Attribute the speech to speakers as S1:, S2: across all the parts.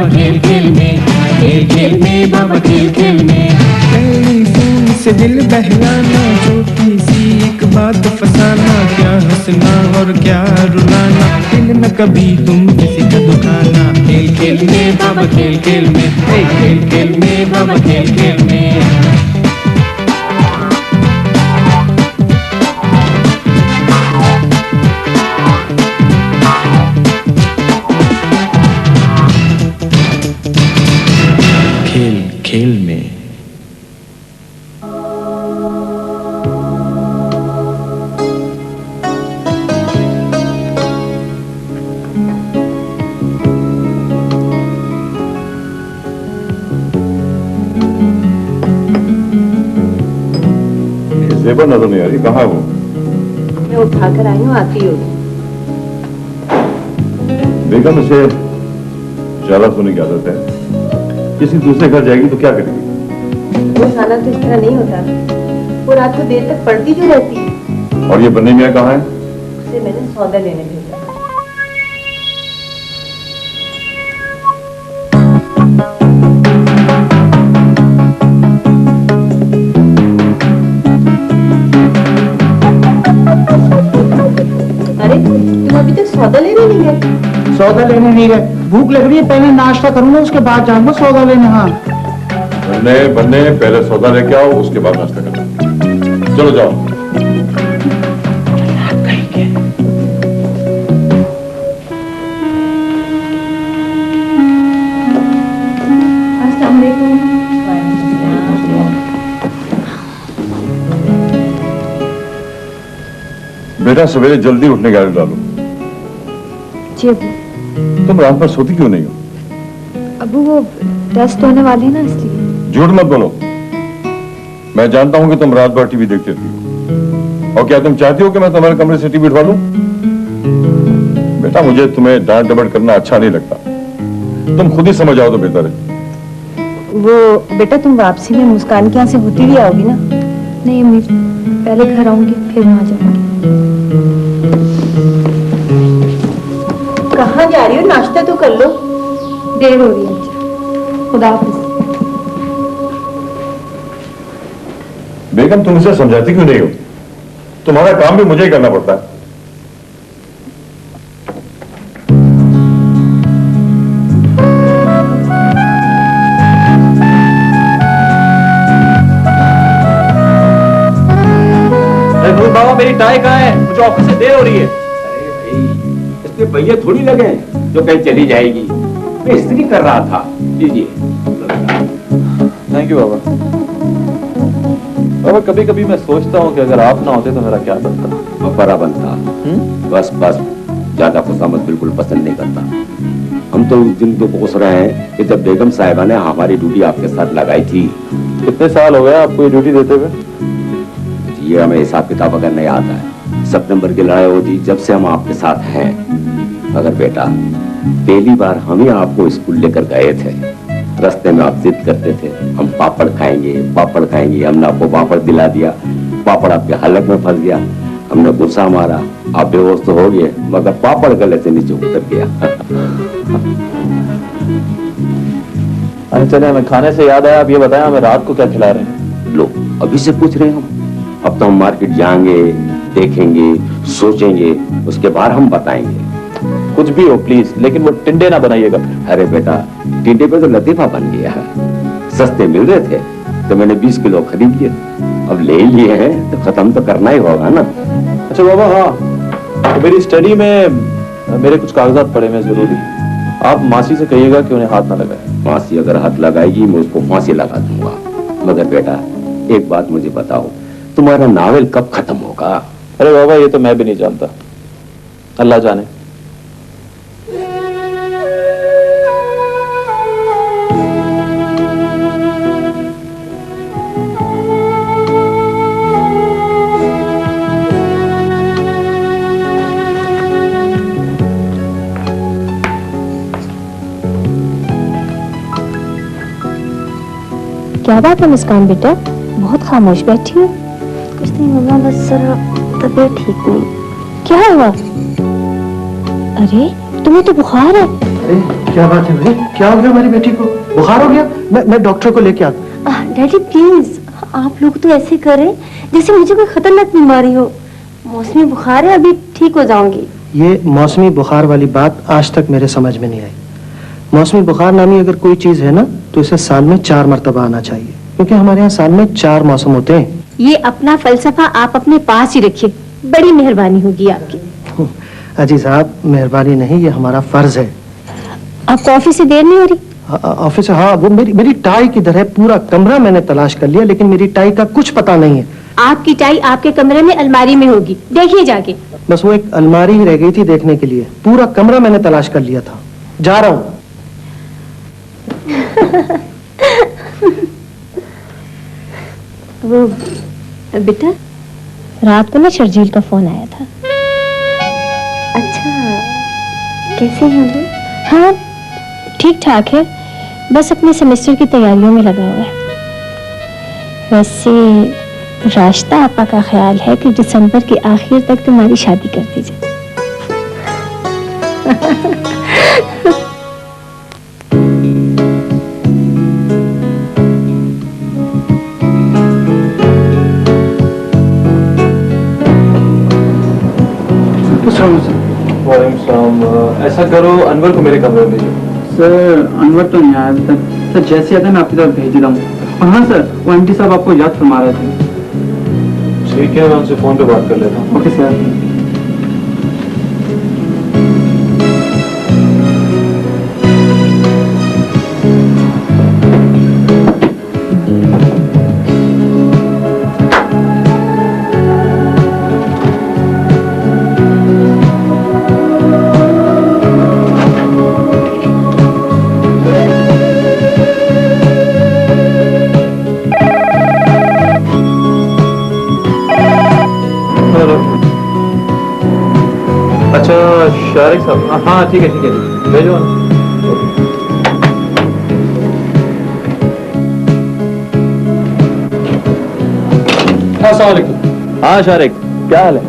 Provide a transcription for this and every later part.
S1: बाबा खेल खेल में, खेल खेल में बाबा खेल खेल में। टेलीफोन से दिल बहलाना, छोटी सी एक बात फसाना, क्या हंसना और क्या रुलाना, दिल न कभी तुम किसी का दुखाना। खेल खेल में बाबा खेल खेल में, खेल खेल में बाबा खेल खेल में। खेल खेल में।
S2: जेबर नजर नहीं आ रही, कहाँ है वो?
S3: मैं उठाकर आई हूँ, आती होगी।
S2: बेगम इसे ज्यादा सोने की आदत है, किसी दूसरे घर जाएगी तो क्या करेगी?
S3: रोजाना तो इस तरह नहीं होता, वो रात को देर तक पड़ती क्यों रहती है?
S2: और ये बन्ने मियाँ कहाँ है?
S3: उसे मैंने सौदा लेने भेजा। अरे तुम अभी तक सौदा लेने नहीं गए?
S4: सौदा लेने नहीं गए, भूख लग रही है, पहले नाश्ता करूंगा उसके बाद जाऊंगा सौदा लेने। हाँ
S2: बन्ने बन्ने, पहले सौदा लेके आओ, उसके बाद नाश्ता करना। चलो जाओ। बेटा सवेरे जल्दी उठने की आदत डालो।
S5: जी अबू।
S2: तुम रात भर सोती क्यों नहीं हो?
S5: अबू वो टेस्ट होने वाले हैं ना, इसलिए।
S2: झूठ मत बोलो, मैं जानता हूं कि तुम रात भर टीवी देखती रहती हो। और क्या तुम चाहती हो कि मैं तुम्हारे कमरे से टीवी उठवा लूं? बेटा मुझे तुम्हें डांट डपट करना अच्छा नहीं लगता, तुम खुद ही समझ आओ तो बेहतर है।
S5: वो बेटा तुम वापसी में मुस्कान के यहाँ से होती भी आओगी ना? नहीं अम्मी, पहले घर आऊंगी फिर वहां जाऊंगी।
S3: कहाँ जा रही हो? नाश्ता तो कर लो।
S5: देर हो रही है। खुदा हाफिज।
S2: बेगम तुम इसे समझाती क्यों नहीं हो? तुम्हारा काम भी मुझे ही करना पड़ता है।
S6: बाबा मेरी टाई कहाँ है? मुझे ऑफिस से देर हो रही है।
S7: अरे भाई इसके पहिए थोड़ी लगे जो कहीं चली जाएगी, मैं इस्त्री कर रहा था। लीजिए।
S6: थैंक यू बाबा। बाबा कभी कभी मैं सोचता हूँ कि अगर आप ना होते तो मेरा क्या बनता।
S7: बड़ा बनता। बस बस ज्यादा खुशामद बिल्कुल पसंद नहीं करता। हम तो उस दिन तो कोस रहे हैं कि जब बेगम साहिबा ने हमारी ड्यूटी आपके साथ लगाई थी।
S6: कितने साल हो गए आपको ये ड्यूटी देते हुए?
S7: ये हमें हिसाब किताब अगर नहीं आता है। सितंबर की लड़ाई होती जब से हम आपके साथ हैं। मगर बेटा पहली बार हम ही आपको स्कूल लेकर गए थे, रास्ते में आप जिद करते थे हम पापड़ खाएंगे पापड़ खाएंगे। हमने आपको पापड़ दिला दिया, पापड़ आपके हलक में फंस गया, हमने गुस्सा मारा, आप बेहोश तो हो गए मगर पापड़ गले से नीचे उतर गया।
S6: अरे चले, हमें खाने से याद आया, आप ये बताएं हमें रात को क्या खिला रहे हैं?
S7: लो अभी से पूछ रहे हैं हम। अब तो हम मार्केट जाएंगे, देखेंगे, सोचेंगे, उसके बाद हम बताएंगे।
S6: कुछ भी हो प्लीज, लेकिन वो टिंडे ना बनाइएगा।
S7: अरे बेटा टिंडे पे तो लतीफा बन गया है, सस्ते मिल रहे थे तो मैंने 20 किलो खरीद लिए, अब ले लिए हैं तो खत्म तो करना ही होगा ना।
S6: अच्छा बाबा, हाँ तो मेरी स्टडी में मेरे कुछ कागजात पड़े हैं जरूरी, आप मासी से कहिएगा कि उन्हें हाथ ना लगाए।
S7: मासी अगर हाथ लगाएगी मैं उसको फांसी लगा दूंगा। मगर बेटा एक बात मुझे बताओ, तुम्हारा नावल कब खत्म होगा?
S6: अरे बाबा ये तो मैं भी नहीं जानता, अल्लाह जाने।
S5: क्या बात है मुस्कान बेटा, बहुत खामोश बैठी हो? कुछ नहीं मम्मा, बस जरा तबीयत ठीक नहीं। क्या हुआ? अरे तुम्हें तो बुखार है।
S4: अरे क्या बात है भाई, क्या हो गया हमारी बेटी को? बुखार हो गया? मैं डॉक्टर को लेके आता।
S5: डैडी प्लीज, आप लोग तो ऐसे कर रहे हैं जैसे मुझे कोई खतरनाक बीमारी हो। मौसमी बुखार है, अभी ठीक हो जाऊंगी।
S4: ये मौसमी बुखार वाली बात आज तक मेरे समझ में नहीं आई। मौसमी बुखार नामी अगर कोई चीज है ना, तो इसे साल में 4 मरतबा आना चाहिए, क्योंकि हमारे यहाँ साल में 4 मौसम होते हैं।
S5: ये अपना फलसफा आप अपने पास ही रखिए, बड़ी मेहरबानी होगी आपकी।
S4: अजी साहब, मेहरबानी नहीं, ये हमारा फर्ज है।
S5: आपको ऑफिस से देर नहीं हो रही?
S4: ऑफिस, हाँ, वो मेरी टाई किधर है? पूरा कमरा मैंने तलाश कर लिया, लेकिन मेरी टाई का कुछ पता नहीं है।
S5: आपकी टाई आपके कमरे में अलमारी में होगी, देखिए जाके।
S4: बस वो एक अलमारी ही रह गई थी देखने के लिए, पूरा कमरा मैंने तलाश कर लिया था। जा रहा हूँ।
S5: वो बेटा, रात को ना शर्जील का फोन आया था। अच्छा, कैसे हैं वो? हाँ ठीक ठाक है, बस अपने सेमेस्टर की तैयारियों में लगा हुआ है। वैसे रास्ता आपा का ख्याल है कि दिसंबर के आखिर तक तुम्हारी शादी कर दी जाए।
S6: ऐसा करो, अनवर को मेरे कमरे में भेजो।
S8: सर अनवर तो नहीं आया अभी तक। सर जैसे आता है मैं आपकी तरफ भेज रहा हूँ। और हाँ सर, वो एमडी साहब आपको याद फरमा रहे थे।
S6: ठीक है, मैं उनसे फोन पे बात कर लेता हूँ।
S8: Okay sir.
S6: अच्छा शारिक साहब, हाँ ठीक है भेजो। अस्सलाम वालेकुम। हाँ शारिक, क्या हाल है?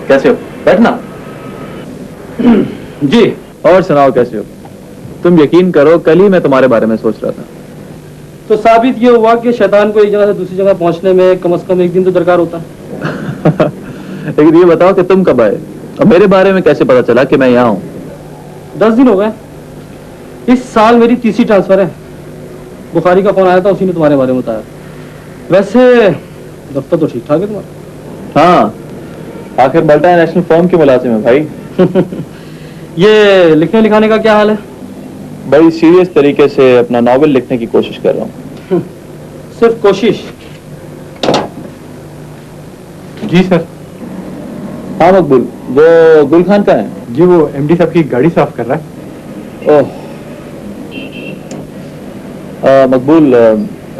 S6: कैसे हो? बैठना। जी, और सुनाओ कैसे हो? तुम यकीन करो, कल ही मैं तुम्हारे बारे में सोच रहा था।
S8: तो साबित ये हुआ कि शैतान को एक जगह से दूसरी जगह पहुंचने में कम से कम एक दिन तो दरकार होता है।
S6: लेकिन ये बताओ कि तुम कब आए और मेरे बारे में कैसे पता चला कि मैं यहाँ हूँ?
S8: 10 दिन हो गए। इस साल मेरी तीसरी ट्रांसफर है। बुखारी का फोन आया था, उसी ने तुम्हारे बारे में बताया। वैसे दफ्तर तो ठीक ठाक है तुम्हारा?
S6: हाँ, आखिर मल्टा नेशनल फर्म की मुलाजिम है भाई।
S8: ये लिखने लिखाने का क्या हाल है?
S6: बड़ी सीरियस तरीके से अपना नॉवेल लिखने की कोशिश कर रहा हूँ।
S8: सिर्फ कोशिश?
S9: जी सर।
S6: हाँ मकबूल, वो गुल खान का है?
S9: जी, वो एमडी साहब की गाड़ी साफ कर रहा है।
S6: ओह मकबूल,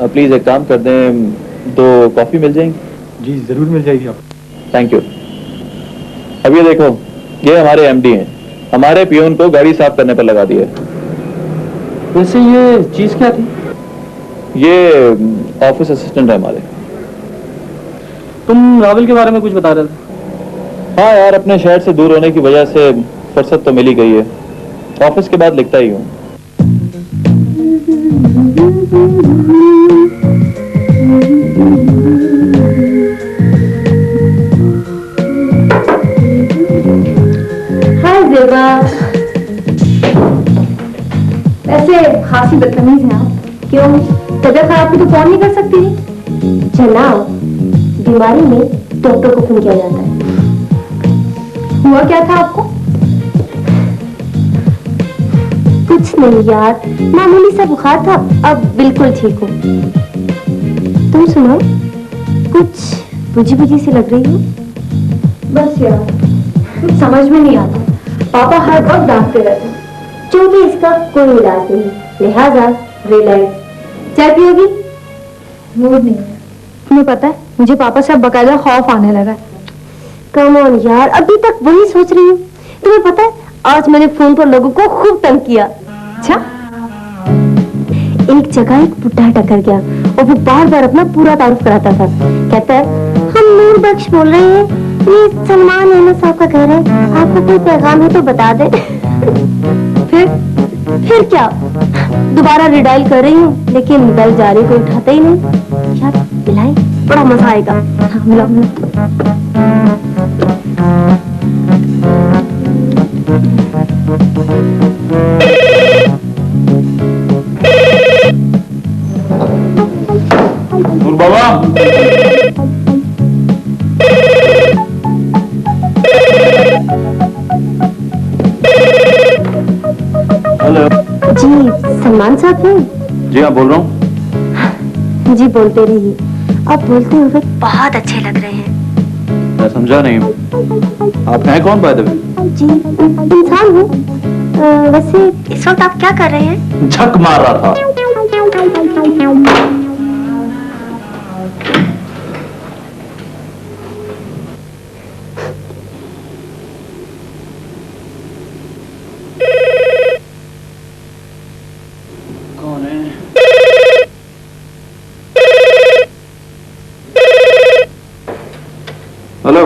S6: प्लीज एक काम कर दें, 2 कॉफी मिल जाएंगी?
S9: जी जरूर मिल जाएगी आप।
S6: Thank you. अब ये देखो, ये हमारे एमडी हैं, हमारे पियून को गाड़ी साफ करने पर लगा दिया।
S8: वैसे ये चीज क्या थी?
S6: ये ऑफिस असिस्टेंट है हमारे।
S8: तुम रावल के बारे में कुछ बता रहे थे।
S6: हाँ यार, अपने शहर से दूर होने की वजह से फुर्सत तो मिल ही गई है। ऑफिस के बाद लिखता ही हूँ।
S5: हाय जेबा। ऐसे खासी बदतमीज हैं आप। क्यों, तबीयत खराब की तो फोन नहीं कर सकती? चला, बीमारी में डॉक्टर को फोन किया जाता है। हुआ क्या था आपको? कुछ नहीं यार, मामूली सा बुखार था, अब बिल्कुल ठीक हूँ। तुम सुनो, कुछ बुझी बुझी सी लग रही हो। बस यार, कुछ समझ में नहीं आता। पापा हर वक्त डांटते रहते, क्योंकि इसका कोई इलाज नहीं, लिहाजा रिलैक्स। चाय पियोगी? मूड नहीं है। तुम्हें पता है, मुझे पापा से अब बकायदा खौफ आने लगा है। कम ऑन यार, अभी तक वही सोच रही हूँ। तुम्हें पता है, आज मैंने फोन पर लोगों को खूब तंग किया। अच्छा, एक जगह एक बुढ़ा टकर गया और वो बार बार अपना पूरा तारुफ कराता था। कहता है, हम नूर बख्श बोल रहे हैं, ये सलमान अहमद साहब का घर है, आपको कोई पैगाम है तो बता दे। फिर क्या, दोबारा रिडायल कर रही हूँ लेकिन बेल जा रही, कोई उठाता ही नहीं। यार मिलाएं, बड़ा मजा आएगा। हाँ मिलाओ
S6: नूर बाबा, हेलो।
S5: जी सलमान साहब हैं?
S6: जी हाँ बोल रहा हूँ।
S5: जी बोलते रहिए, आप बोलते हुए बहुत अच्छे लग रहे हैं।
S6: मैं समझा नहीं, आप हैं कौन बाय द वे?
S5: जी इंसान हूँ। वैसे इस वक्त आप क्या कर रहे हैं?
S6: झक मार रहा था। कौन है? हेलो।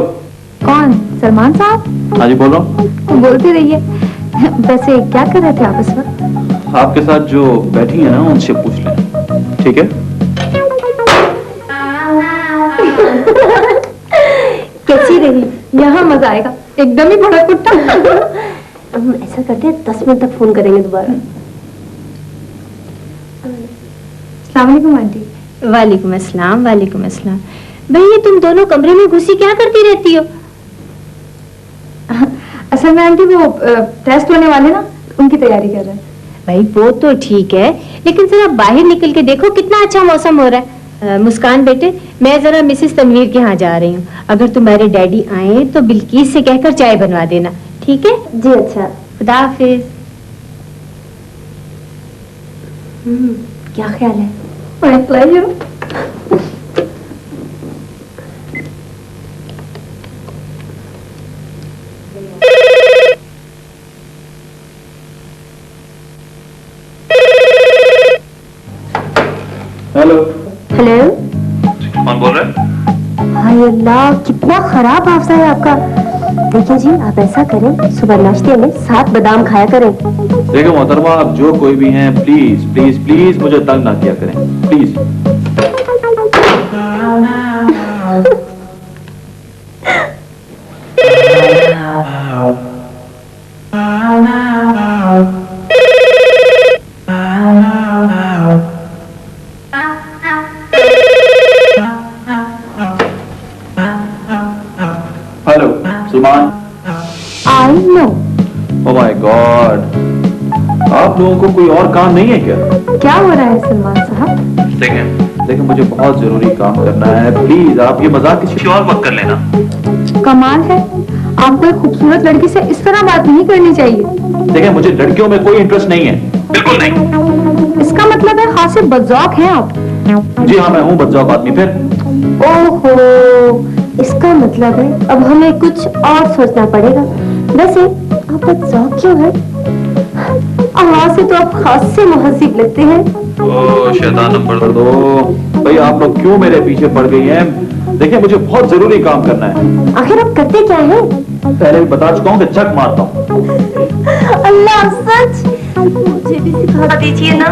S3: कौन? सलमान साहब?
S6: हाँ जी बोल रहा हूँ।
S3: बोलते रहिए। वैसे क्या कर रहे थे आप इस वक्त?
S6: आपके साथ जो बैठी है ना उनसे पूछ लें, ठीक है?
S3: कैसी रही? यहाँ मजा आएगा, एकदम ही बड़ा कुट्टा।
S5: हम ऐसा करते हैं, 10 मिनट तक फोन करेंगे दोबारा।
S3: अस्सलाम वालेकुम आंटी।
S10: वालेकुम अस्सलाम, वालेकुम अस्सलाम। भाई ये तुम दोनों कमरे में घुसी क्या करती रहती हो?
S3: असल में आंटी वो टेस्ट होने वाले ना, उनकी तैयारी कर रहे हैं।
S10: भाई वो तो ठीक है, लेकिन जरा बाहर निकल के देखो कितना अच्छा मौसम हो रहा है। मुस्कान बेटे, मैं जरा मिसेस तनवीर के यहाँ जा रही हूँ, अगर तुम्हारे डैडी आए तो बिल्किस से कहकर चाय बनवा देना, ठीक है?
S5: जी अच्छा।
S10: खुदा हाफिज।
S5: क्या ख्याल है?
S3: My pleasure.
S6: हेलो।
S5: हेलो।
S6: कौन बोल रहे हैं?
S5: हाय अल्लाह, कितना खराब हाफजा है आपका। देखिए जी, आप ऐसा करें, सुबह नाश्ते में 7 बादाम खाया करें।
S6: देखो मोहतरमा, आप जो कोई भी हैं प्लीज प्लीज प्लीज मुझे तंग ना किया करें, please. Hello Salman.
S5: I know.
S6: Oh my God, आप लोगों को कोई और काम नहीं है क्या?
S3: क्या हो रहा है सलमान साहब?
S6: देखें मुझे बहुत जरूरी काम करना है, प्लीज आप ये मजाक किसी और वक्त कर लेना।
S3: कमाल है, आपको एक खूबसूरत लड़की से इस तरह बात नहीं करनी चाहिए।
S6: देखें मुझे लड़कियों में कोई इंटरेस्ट नहीं है, बिल्कुल नहीं।
S3: इसका मतलब है खासे बदजौक हैं आप।
S6: जी हाँ मैं हूँ बदजौक आदमी। फिर
S5: ओहो, इसका मतलब है अब हमें कुछ और सोचना पड़ेगा। वैसे आप बदजौक क्यों है? आवाज से तो आप खासे मुहज्जिब लगते हैं।
S6: ओ शैतान नंबर 2, भाई आप लोग क्यों मेरे पीछे पड़ गई हैं? देखिए मुझे बहुत जरूरी काम करना है।
S5: आखिर आप करते क्या हैं?
S6: पहले भी बता चुका हूँ कि झक मारता हूँ।
S5: अल्लाह सच, मुझे भी सिखा दीजिए ना।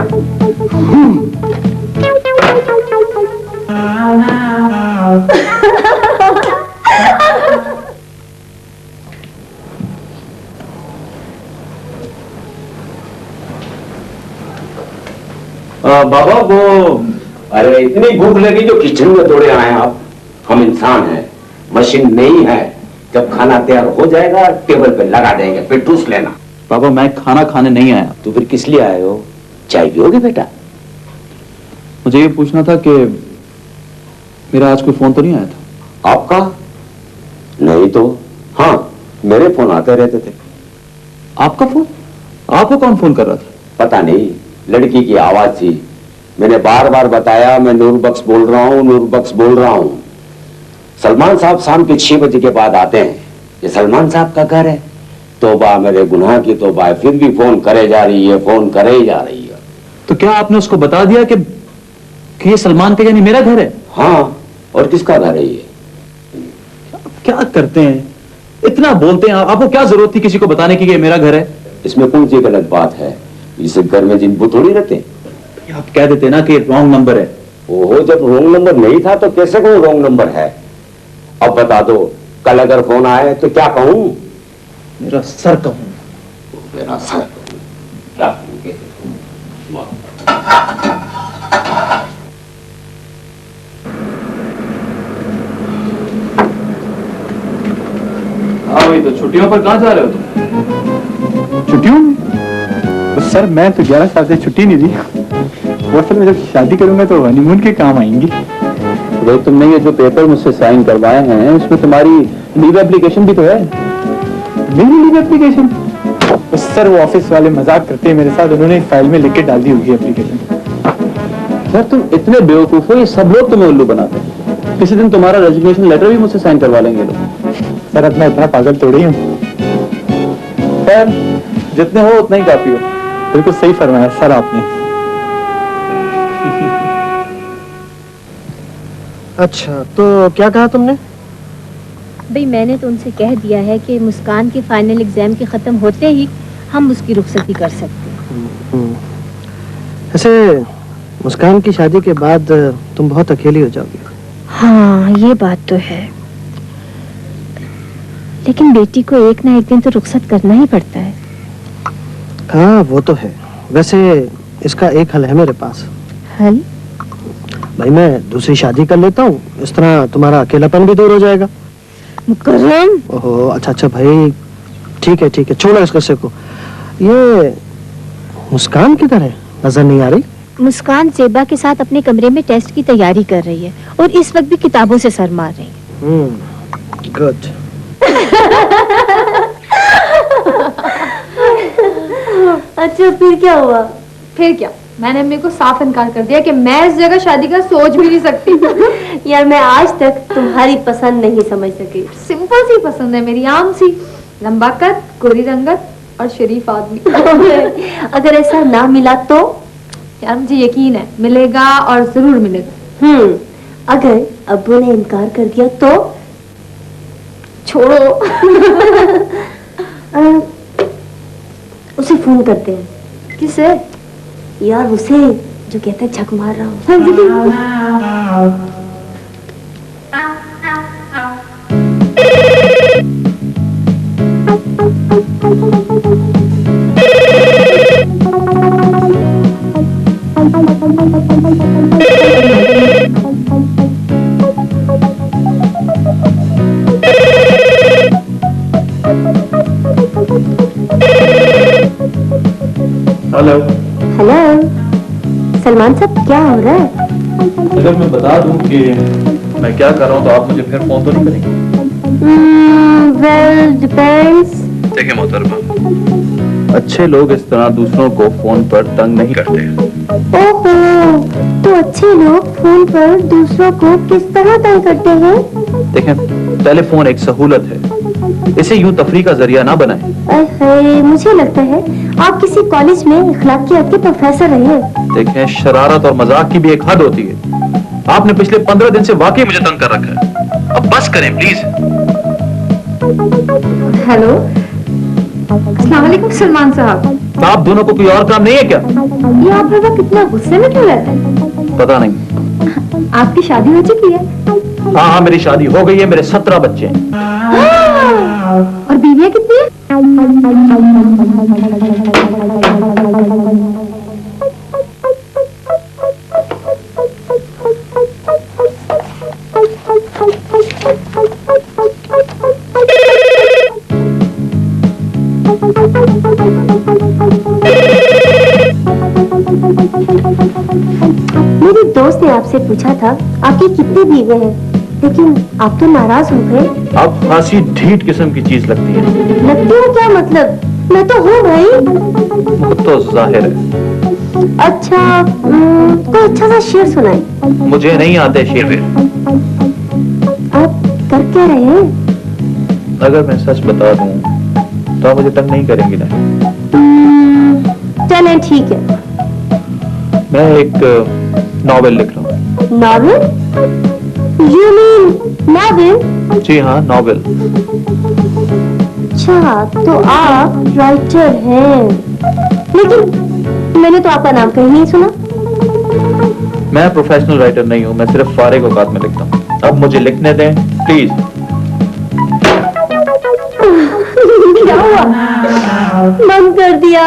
S6: बाबा वो,
S7: अरे इतनी भूख लगी जो किचन में दौड़े आए आप। हम इंसान हैं, मशीन नहीं है। जब खाना तैयार हो जाएगा टेबल पे लगा देंगे, फिर ठूस लेना।
S6: बाबा मैं खाना खाने नहीं आया।
S7: तो फिर किस लिए आए हो? चाय पियोगे बेटा?
S6: मुझे ये पूछना था कि मेरा आज कोई फोन तो नहीं आया था?
S7: आपका? नहीं तो हाँ, मेरे फोन आते रहते थे।
S6: आपका फोन? आपको कौन फोन कर रहा था?
S7: पता नहीं, लड़की की आवाज थी। मैंने बार बार बताया मैं नूर बख्श बोल रहा हूँ, नूर बख्श बोल रहा हूँ। सलमान साहब शाम के 6 बजे के बाद आते हैं। ये सलमान साहब का घर है। तौबा मेरे गुनाह की तौबा है, फिर भी फोन करे जा रही है, फोन करे ही जा रही है।
S6: तो क्या आपने उसको बता दिया कि ये सलमान का यानी मेरा घर है?
S7: हाँ, और किसका घर है ये?
S6: क्या करते हैं, इतना बोलते हैं, आपको क्या जरूरत थी किसी को बताने की कि ये मेरा घर है?
S7: इसमें कौन सी गलत बात है? इस घर में जिन वो थोड़ी रहते हैं।
S6: आप कह देते ना कि रॉन्ग नंबर है।
S7: ओहो, जब रॉन्ग नंबर नहीं था तो कैसे कोई रॉन्ग नंबर है? अब बता दो, कल अगर फोन आए तो क्या कहूं?
S6: मेरा सर कहूं।
S7: मेरा सर कहूं, क्या कहोगे?
S6: हाँ भाई, तो छुट्टियों पर कहाँ जा रहे हो तुम?
S9: छुट्टियों में? तो सर मैं तो 11 साल से छुट्टी नहीं ली। वो असल में जब शादी करूंगा तो हनीमून के काम आएंगी।
S6: तो तुमने ये जो पेपर मुझसे साइन करवाए हैं उसमें तुम्हारी लीव एप्लीकेशन भी तो है।
S9: मेरी लीव एप्लीकेशन? तो सर वो ऑफिस वाले मजाक करते हैं मेरे साथ, उन्होंने एक फाइल में लिख के डाल दी होगी एप्लीकेशन।
S6: सर तुम इतने बेवकूफ हो, ये सब लोग तुम्हें उल्लू बनाते हैं। किसी दिन तुम्हारा रेजिग्नेशन लेटर भी मुझसे साइन करवा लेंगे लोग।
S9: सर अब मैं इतना पागल थोड़ी हूँ।
S6: खैर, जितने हो उतना ही काफी हो।
S9: बिल्कुल सही फरमाया सर आपने।
S4: अच्छा, तो क्या कहा तुमने?
S10: भाई मैंने तो उनसे कह दिया है कि मुस्कान के फाइनल एग्जाम के खत्म होते ही हम उसकी रुखसती कर सकते हैं।
S4: ऐसे मुस्कान की शादी के बाद तुम बहुत अकेली हो जाओगी।
S10: हाँ, ये बात तो है, लेकिन बेटी को एक ना एक दिन तो रुखसत करना ही पड़ता है।
S4: हाँ वो तो है। वैसे इसका एक हल है मेरे पास।
S10: हल?
S4: भाई मैं दूसरी शादी कर लेता हूँ, इस तरह तुम्हारा अकेलापन भी दूर हो जाएगा।
S10: मुकर्रम।
S4: ओहो, अच्छा भाई, ठीक है छोड़ो इस किस्से को। ये मुस्कान किधर है, नजर नहीं आ रही?
S10: मुस्कान जेबा के साथ अपने कमरे में टेस्ट की तैयारी कर रही है और इस वक्त भी किताबों से सर मार रही है।
S4: गुड।
S5: अच्छा फिर क्या हुआ?
S3: फिर क्या, मैंने अम्मी को साफ इनकार कर दिया कि मैं इस जगह शादी का सोच भी नहीं सकती।
S5: यार मैं आज तक तुम्हारी पसंद नहीं समझ सकी।
S3: सिंपल सी पसंद है मेरी, आम सी, लंबा कद, गोरी रंगत और शरीफ आदमी।
S5: अगर ऐसा ना मिला तो?
S3: यार मुझे यकीन है मिलेगा और जरूर मिलेगा।
S5: अगर अब्बू ने इनकार कर दिया तो?
S3: छोड़ो।
S5: उसे फोन करते हैं।
S3: किसे?
S5: यार उसे जो कहता है झक मार रहा हूँ।
S6: हेलो।
S5: हेलो सलमान साहब, क्या हो रहा है?
S6: अगर मैं बता दूं कि मैं क्या कर रहा हूं तो आप मुझे फिर फोन तो नहीं करेंगे?
S5: Well depends.
S6: देखिए मोहतरमा, अच्छे लोग इस तरह दूसरों को फोन पर तंग नहीं करते।
S5: ओहो, तो अच्छे लोग फोन पर दूसरों को किस तरह तंग करते हैं?
S6: देखें, टेलीफोन एक सहूलत है, इसे यूं तफरीह का जरिया ना बनाएं।
S5: मुझे लगता है आप किसी कॉलेज में अखलाकियात के प्रोफेसर रहे हैं।
S6: देखें, शरारत और मजाक की भी एक हद होती है। आपने पिछले 15 दिन से वाकई मुझे तंग कर रखा है, अब बस करें प्लीज।
S3: हेलो, अस्सलाम वालेकुम सलमान साहब।
S6: आप दोनों को कोई और काम नहीं है क्या?
S3: ये आप बाबा कितना गुस्से में क्यों रहते हैं?
S6: पता नहीं।
S3: आपकी शादी हो चुकी है?
S6: हाँ, मेरी शादी हो गई है, मेरे 17 बच्चे हैं।
S3: और बीवियां कितनी है?
S5: मेरी दोस्त ने आपसे पूछा था आपके कितने बीवे हैं, लेकिन आप तो नाराज हो गए।
S6: आप खासी ढीठ किस्म की चीज लगती है।
S5: लगती हो क्या मतलब? मैं तो हूँ भाई।
S6: वो तो जाहिर है।
S5: अच्छा, कोई अच्छा सा शेर सुनाए।
S6: मुझे नहीं आते शेर वेर।
S5: आप कर क्या रहे हैं?
S6: अगर मैं सच बता दूं तो आप मुझे तंग नहीं करेंगी ना?
S5: चलें ठीक है।
S6: मैं एक नॉवेल लिख रहा हूँ।
S5: नॉवेल? You mean novel?
S6: जी हाँ, नॉवेल।
S5: अच्छा, तो आप राइटर हैं, लेकिन मैंने तो आपका नाम कहीं नहीं सुना।
S6: मैं प्रोफेशनल राइटर नहीं हूँ, मैं सिर्फ फारिग औकात में लिखता हूँ। अब मुझे लिखने दें प्लीज।
S5: क्या हुआ? मन कर दिया।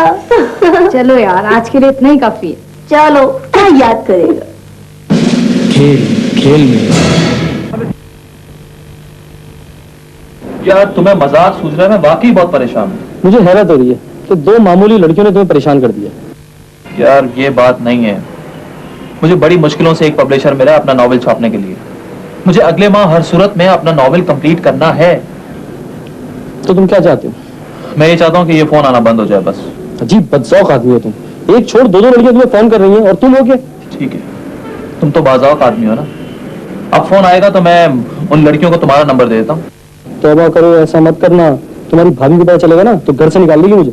S3: चलो यार, आज के लिए इतना ही काफी है।
S5: चलो, क्या याद करेगा।
S1: खेल खेल में
S6: यार तुम्हें मजाक सूझ रहा है, मैं वाकई बहुत परेशान हूँ।
S8: मुझे हैरत हो रही है कि दो मामूली लड़कियों ने तुम्हें परेशान कर दिया।
S6: यार ये बात नहीं है, मुझे बड़ी मुश्किलों से एक पब्लिशर मिला अपना नॉवेल छापने के लिए। मुझे अगले माह हर सूरत में अपना नॉवेल कंप्लीट करना है।
S8: तो तुम क्या चाहते हो?
S6: मैं ये चाहता हूँ कि ये फोन आना बंद हो जाए बस।
S8: अजीब बदजौक आदमी हो तुम, एक छोड़ दो लड़कियां तुम्हें फोन कर रही हैं और तुम हो क्या?
S6: ठीक है, तुम तो बाज़ौक आदमी हो ना। अब फोन आएगा तो मैं उन लड़कियों को तुम्हारा नंबर दे देता हूँ।
S8: तौबा करो, ऐसा मत करना, तुम्हारी भाभी को पता चलेगा ना तो घर से निकाल देगी मुझे।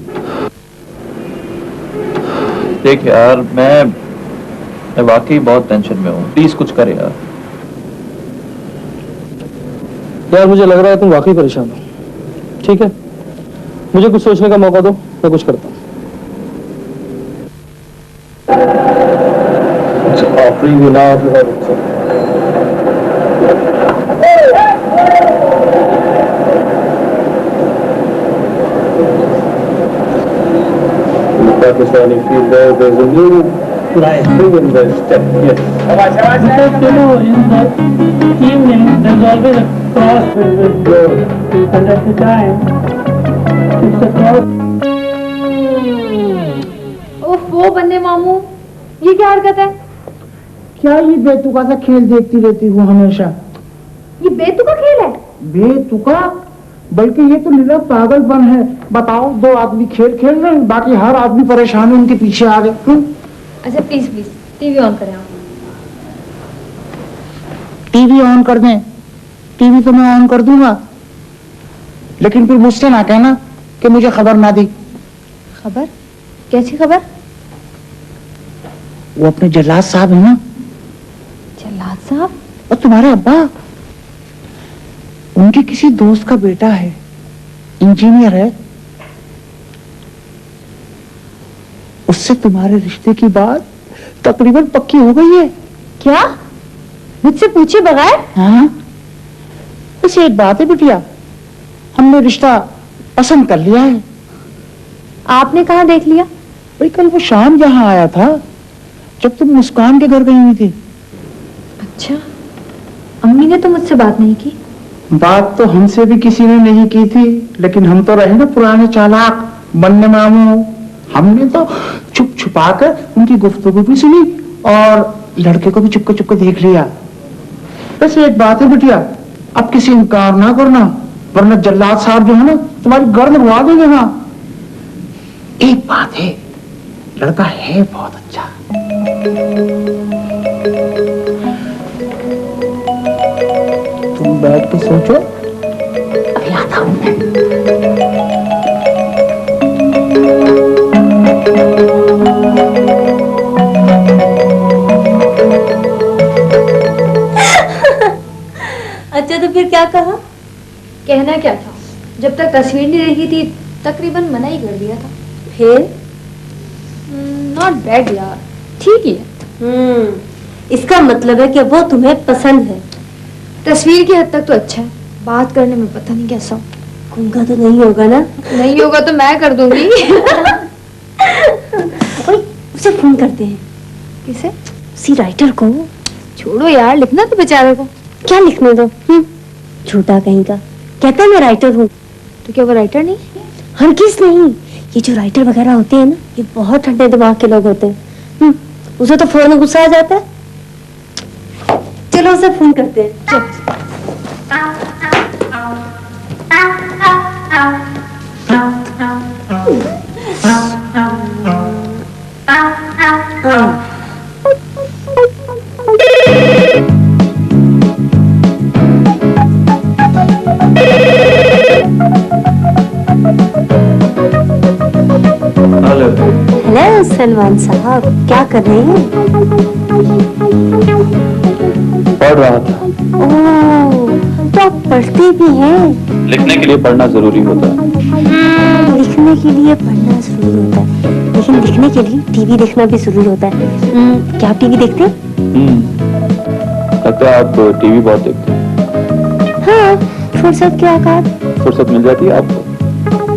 S6: देख यार, मैं वाकई बहुत टेंशन में हूँ, प्लीज कुछ कर यार।
S8: यार मुझे लग रहा है तुम वाकई परेशान हो। ठीक है, मुझे कुछ सोचने का मौका दो, मैं कुछ करता हूँ।
S11: Pakistani feel there's a new thing in the step. Yes.
S12: Because you know, in the evening there's always a cross with road, and at the time it's a cross.
S3: ओफो बन्ने मामू, ये क्या हरकत है?
S12: क्या ये बेतुका सा खेल देखती रहती हूँ हमेशा?
S3: ये बेतुका खेल है?
S12: बेतुका? बल्कि ये तो निरा पागलपन है। बताओ, दो आदमी खेल खेल रहे हैं, बाकी हर आदमी परेशान है, उनके पीछे आ गए।
S3: अच्छा प्लीज प्लीज टीवी ऑन करें आप।
S12: टीवी ऑन कर दें? टीवी तो मैं ऑन कर दूंगा, लेकिन फिर मुझसे ना कहना कि मुझे खबर ना दी।
S3: खबर? कैसी खबर?
S12: वो अपने जल्लाद साहब है ना।
S3: जल्लाद साहब?
S12: और तुम्हारे अब्बा, उनके किसी दोस्त का बेटा है, इंजीनियर है। उससे तुम्हारे रिश्ते की बात तकरीबन पक्की हो गई है।
S5: क्या? मुझसे पूछे बगैर?
S12: हाँ, बस एक बात है बिटिया, हमने रिश्ता पसंद कर लिया है।
S5: आपने कहाँ देख लिया?
S12: भाई कल वो शाम यहाँ आया था जब तुम मुस्कान के घर गई हुई थी।
S3: अच्छा, अम्मी ने तो मुझसे बात नहीं की।
S12: बात तो हमसे भी किसी ने नहीं की थी, लेकिन हम तो रहे ना पुराने चालाक बन्ने मामू। हमने तो छुप छुपा कर उनकी गुफ्तगू भी सुनी और लड़के को भी चुपके चुपके देख लिया। बस एक बात है बिटिया, अब किसी इनकार ना करना, वरना जल्लाद साहब जो है ना तुम्हारी गर्द उड़वा देंगे। हाँ, एक बात है, लड़का है बहुत अच्छा। तुम बैठ के सोचो, अभी आता हूं मैं।
S5: अच्छा, तो फिर क्या कहा?
S3: कहना क्या था, जब तक तस्वीर नहीं देखी थी तकरीबन मना ही कर दिया था।
S5: फिर?
S3: नॉट बैड यार, ठीक ही है।
S5: इसका मतलब है कि वो तुम्हें पसंद है।
S3: तस्वीर की हद तक तो अच्छा है, बात करने में पता नहीं कैसा हो।
S5: गूंगा तो नहीं होगा ना?
S3: नहीं होगा तो मैं कर दूंगी।
S5: उसे फोन करते हैं।
S3: किसे?
S5: उसी राइटर को।
S3: छोड़ो यार, लिखना तो बेचारे को।
S5: क्या लिखने दो? झूठा कहीं का, कहता है मैं राइटर हूँ।
S3: तो क्या वो राइटर नहीं?
S5: हरगिज़ नहीं। ये जो राइटर वगैरह होते हैं ना, ये बहुत ठंडे दिमाग के लोग होते हैं। उसे तो फौरन गुस्सा आ जाता है। चलो उसे फोन करते हैं। हेलो सलमान साहब, क्या कर रहे हैं?
S6: पढ़ रहा था।
S5: ओह, तो आप पढ़ते भी हैं।
S6: लिखने के लिए पढ़ना जरूरी होता है।
S5: लिखने के लिए पढ़ना जरूरी होता है, लेकिन लिखने के लिए टीवी देखना भी जरूरी होता है। क्या आप टीवी देखते हैं?
S6: लगता है आप टीवी बहुत देखते हैं।
S5: हाँ, फुर्सत के औकात।
S6: फुर्सत मिल जाती है आपको?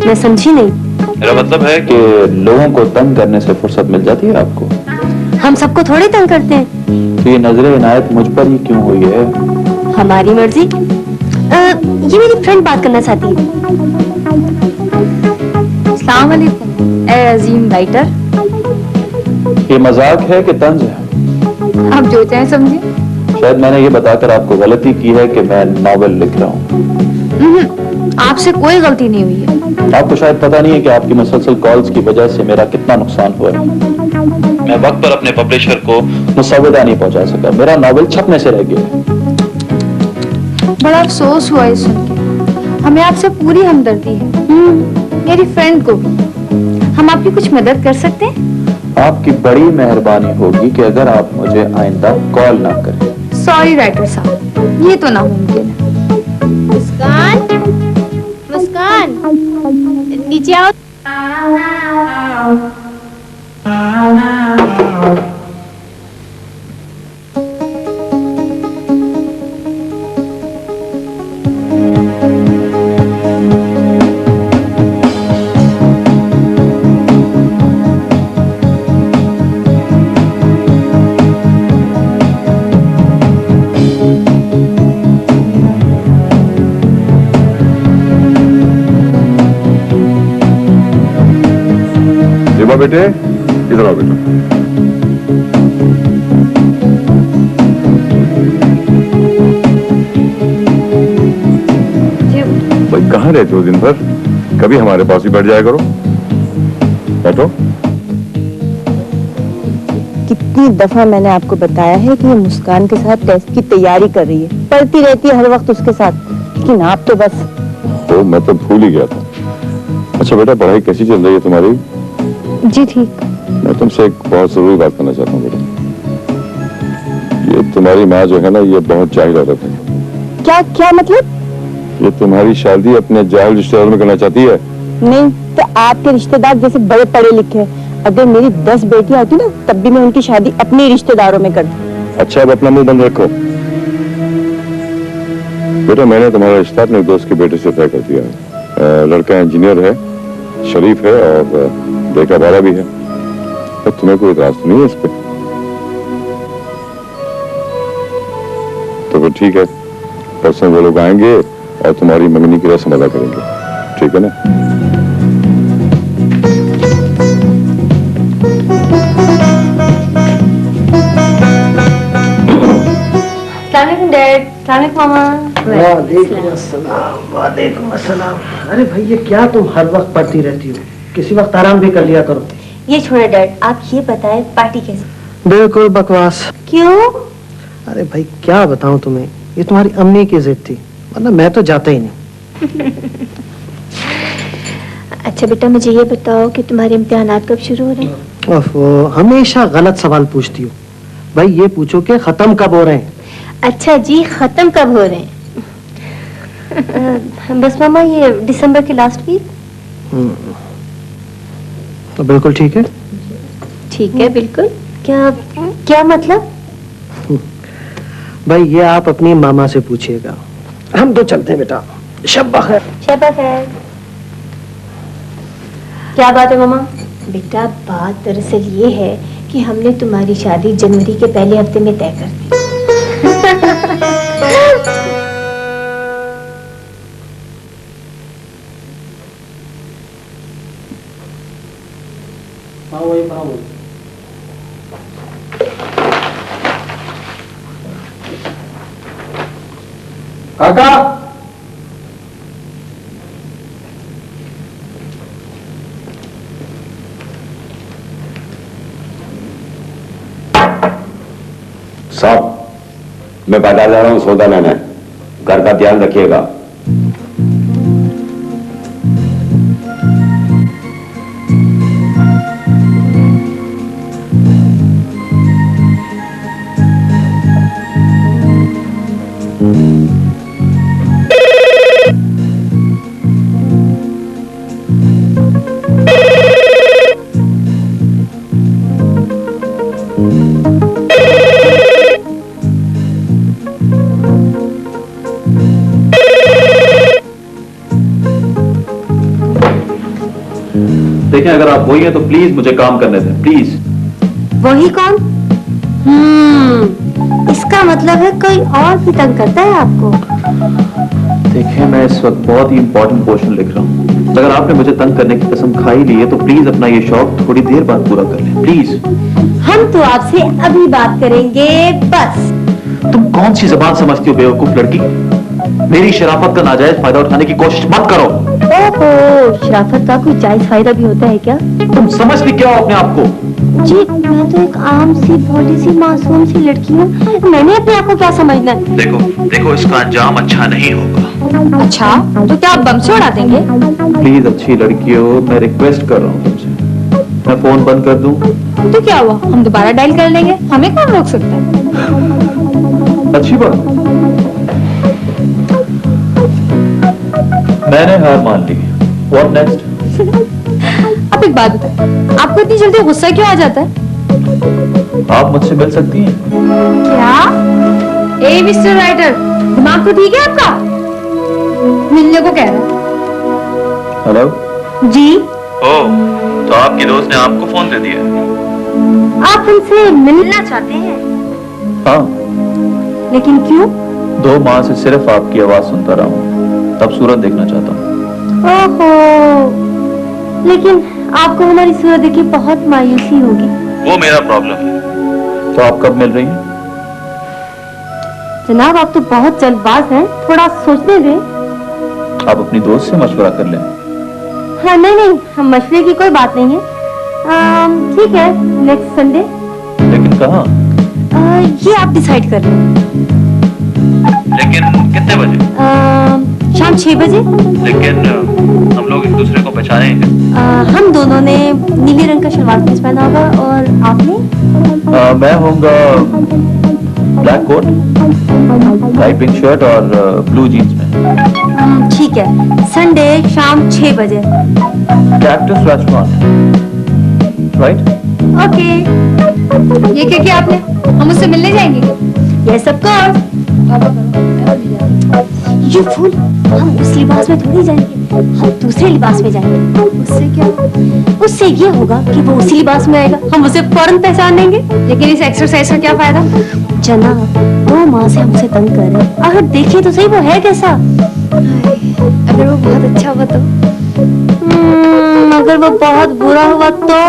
S5: मैं समझी नहीं।
S6: मेरा मतलब है कि लोगों को तंग करने से फुर्सत मिल जाती है आपको।
S5: हम सबको थोड़े तंग करते हैं।
S6: तो ये नजरे इनायत मुझ पर ही क्यों हुई है?
S5: हमारी मर्जी। ये मेरी फ्रेंड बात करना चाहती है।
S3: अस्सलाम वालेकुम ए अजीम राइटर।
S6: ये मजाक है कि तंज है?
S3: आप जो चाहें समझिए।
S6: शायद मैंने ये बताकर आपको गलती की है कि मैं नॉवेल लिख रहा हूँ।
S3: आपसे कोई गलती नहीं हुई है।
S6: आपको शायद पता नहीं है कि आपकी मुसलसल कॉल्स की वजह से मेरा कितना नुकसान हुआ है। मैं वक्त पर अपने पब्लिशर को मुसव्वदा नहीं पहुंचा सका। मेरा नॉवेल छपने से रह गया है।
S3: बड़ा अफसोस हुआ है सुन के। हमें आपसे पूरी हमदर्दी है। मेरी फ्रेंड को भी। हम आपकी कुछ मदद कर सकते हैं?
S6: आपकी बड़ी मेहरबानी होगी कि अगर आप मुझे आइंदा कॉल ना करें।
S3: सॉरी राइटर साहब, ये तो नामुमकिन है।
S10: मुस्कान, मुस्कान, नीचे आओ।
S2: बेटे इधर आओ बेटा। भाई कहाँ रहते हो दिन भर? कभी हमारे पास ही बैठ जाया करो। बैठो।
S13: कितनी दफा मैंने आपको बताया है कि ये मुस्कान के साथ टेस्ट की तैयारी कर रही है, पढ़ती रहती है हर वक्त उसके साथ, लेकिन आप तो बस।
S2: तो मैं तो भूल ही गया था। अच्छा बेटा, पढ़ाई कैसी चल रही है तुम्हारी?
S13: जी ठीक।
S2: मैं तुमसे एक बहुत जरूरी बात करना चाहता हूँ बेटा। ये तुम्हारी माँ जो है ना, ये बहुत जाहिल औरत है।
S13: क्या क्या मतलब?
S2: ये तुम्हारी शादी अपने जाहिल रिश्तेदार में करना चाहती है।
S13: नहीं तो आपके रिश्तेदार जैसे बड़े पढ़े लिखे हैं, अगर मेरी 10 बेटियां होती ना तब भी मैं उनकी शादी अपने रिश्तेदारों में करती।
S2: अच्छा, अब अपना मुंह बंद रखो बेटा। मैंने तुम्हारा रिश्ता अपने दोस्त के बेटे से तय कर दिया है। लड़का इंजीनियर है, शरीफ है और बेटा बारा भी है। तो तुम्हें कोई इतराज तो नहीं है इस पे? तो फिर ठीक है, परसों वो लोग आएंगे और तुम्हारी मंगनी की रस्म अदा करेंगे, ठीक है ना?
S4: वालेकुम अस्सलाम। अरे भाई ये क्या तुम हर वक्त पढ़ती रहती हो? किसी वक्त आराम भी कर लिया करो।
S5: ये छोड़ो डैड, आप ये बताएं पार्टी कैसे?
S4: बिल्कुल बकवास।
S5: क्यों?
S4: अरे भाई क्या बताऊं तुम्हें, ये तुम्हारी अम्मी की जिद थी, वरना मैं तो जाता ही नहीं।
S10: अच्छा बेटा, मुझे ये बताओ कि तुम्हारे इम्तिहानात कब शुरू हो रहे हैं?
S4: ओफो, हमेशा गलत सवाल पूछती हो। भाई ये पूछो कि खत्म कब हो रहे हैं।
S10: अच्छा जी, खत्म कब हो रहे हैं?
S5: बस मामा ये दिसंबर के लास्ट वीक।
S4: तो बिल्कुल ठीक है।
S10: ठीक है बिल्कुल।
S5: क्या क्या मतलब?
S4: भाई ये आप अपनी मामा से पूछिएगा, हम तो चलते हैं बेटा। शब्बा खैर।
S5: शब्बा खैर। क्या बात है मामा?
S10: बेटा बात दरअसल ये है कि हमने तुम्हारी शादी जनवरी के पहले हफ्ते में तय कर दी।
S9: काका,
S7: साहब मैं बाजार जा रहा हूँ सौदा लेने, घर का ध्यान रखिएगा।
S6: देखें, अगर आप वही हैं तो प्लीज मुझे काम करने दें, प्लीज।
S5: वही कौन? इसका मतलब है कोई और भी तंग करता है आपको।
S6: देखिए, मैं इस वक्त बहुत ही इंपॉर्टेंट पोर्शन लिख रहा हूँ। अगर आपने मुझे तंग करने की कसम खाई ली है तो प्लीज अपना ये शौक थोड़ी देर बाद पूरा कर लें, प्लीज।
S5: हम तो आपसे अभी बात करेंगे, बस।
S6: तुम कौन सी जबान समझती हो बेवकूफ लड़की? मेरी शराफत का नाजायज फायदा उठाने की कोशिश मत करो।
S5: ओहो, शराफत का कोई जायज फायदा भी होता है क्या?
S6: तुम समझती क्या हो अपने आप को?
S5: जी, मैं तो एक आम सी भोली सी मासूम सी लड़की हूँ, मैंने अपने आप को क्या समझना है?
S6: देखो देखो, इसका अंजाम अच्छा नहीं होगा।
S3: अच्छा, तो क्या आप बम से उड़ा देंगे?
S6: प्लीज अच्छी लड़की हो, मैं रिक्वेस्ट कर रहा हूँ तुमसे। मैं फोन बंद कर दूं?
S3: तो क्या हुआ, हम दोबारा डायल कर लेंगे, हमें कौन रोक सकता है?
S6: अच्छी बात, मैंने हार मान ली। What next?
S3: आप एक बात बताएं, आपको इतनी जल्दी गुस्सा क्यों आ जाता है?
S6: आप मुझसे मिल सकती हैं?
S3: क्या? ए मिस्टर राइटर, दिमाग तो ठीक है आपका? मिलने को कह रहा है।
S6: हेलो
S5: जी।
S6: ओह, तो आपकी दोस्त ने आपको फोन दे दिया?
S5: आप उनसे मिलना चाहते हैं?
S6: हाँ।
S5: लेकिन क्यों?
S6: 2 माह से सिर्फ आपकी आवाज सुनता रहा हूँ, तब सूरत देखना चाहता हूँ।
S5: ओहो, लेकिन आपको हमारी सूरत देखी बहुत मायूसी होगी।
S6: वो मेरा प्रॉब्लम है। तो आप कब मिल रही हैं?
S5: जनाब, आप तो बहुत जल्दबाज हैं, थोड़ा सोचने दें।
S6: आप अपनी दोस्त से मशवरा कर लें।
S5: हाँ, नहीं, हम मशवरे की कोई बात नहीं है। ठीक है, नेक्स्ट संडे।
S6: लेकिन कहाँ?
S5: ये आप डिसाइड कर लें।
S6: लेकिन कितने बजे?
S5: शाम 6 बजे।
S6: लेकिन हम लोग एक दूसरे को पहचानेंगे।
S5: हम दोनों ने नीले रंग का शलवार कमीज पहना होगा और आपने?
S6: मैं होऊंगा black coat, light pink shirt और ब्लू जीन्स में।
S5: ठीक है, संडे शाम 6 बजे।
S6: Cactus restaurant, right?
S5: ओके।
S3: ये क्या किया आपने? हम उससे मिलने जाएंगे क्या?
S5: Yes, of course. ये फूल, हम उस लिबास में थोड़ी जाएंगे, हम दूसरे लिबास में जाएंगे।
S3: उससे क्या?
S5: उससे ये होगा कि वो उसी लिबास में आएगा, हम उसे फौरन पहचान लेंगे।
S3: लेकिन इस एक्सरसाइज का क्या फायदा?
S5: जनाब, 2 माह से हमसे तंग कर रहे हैं, अगर देखें तो सही वो है कैसा।
S3: अगर वो बहुत अच्छा हुआ तो?
S5: अगर वो बहुत बुरा हुआ तो?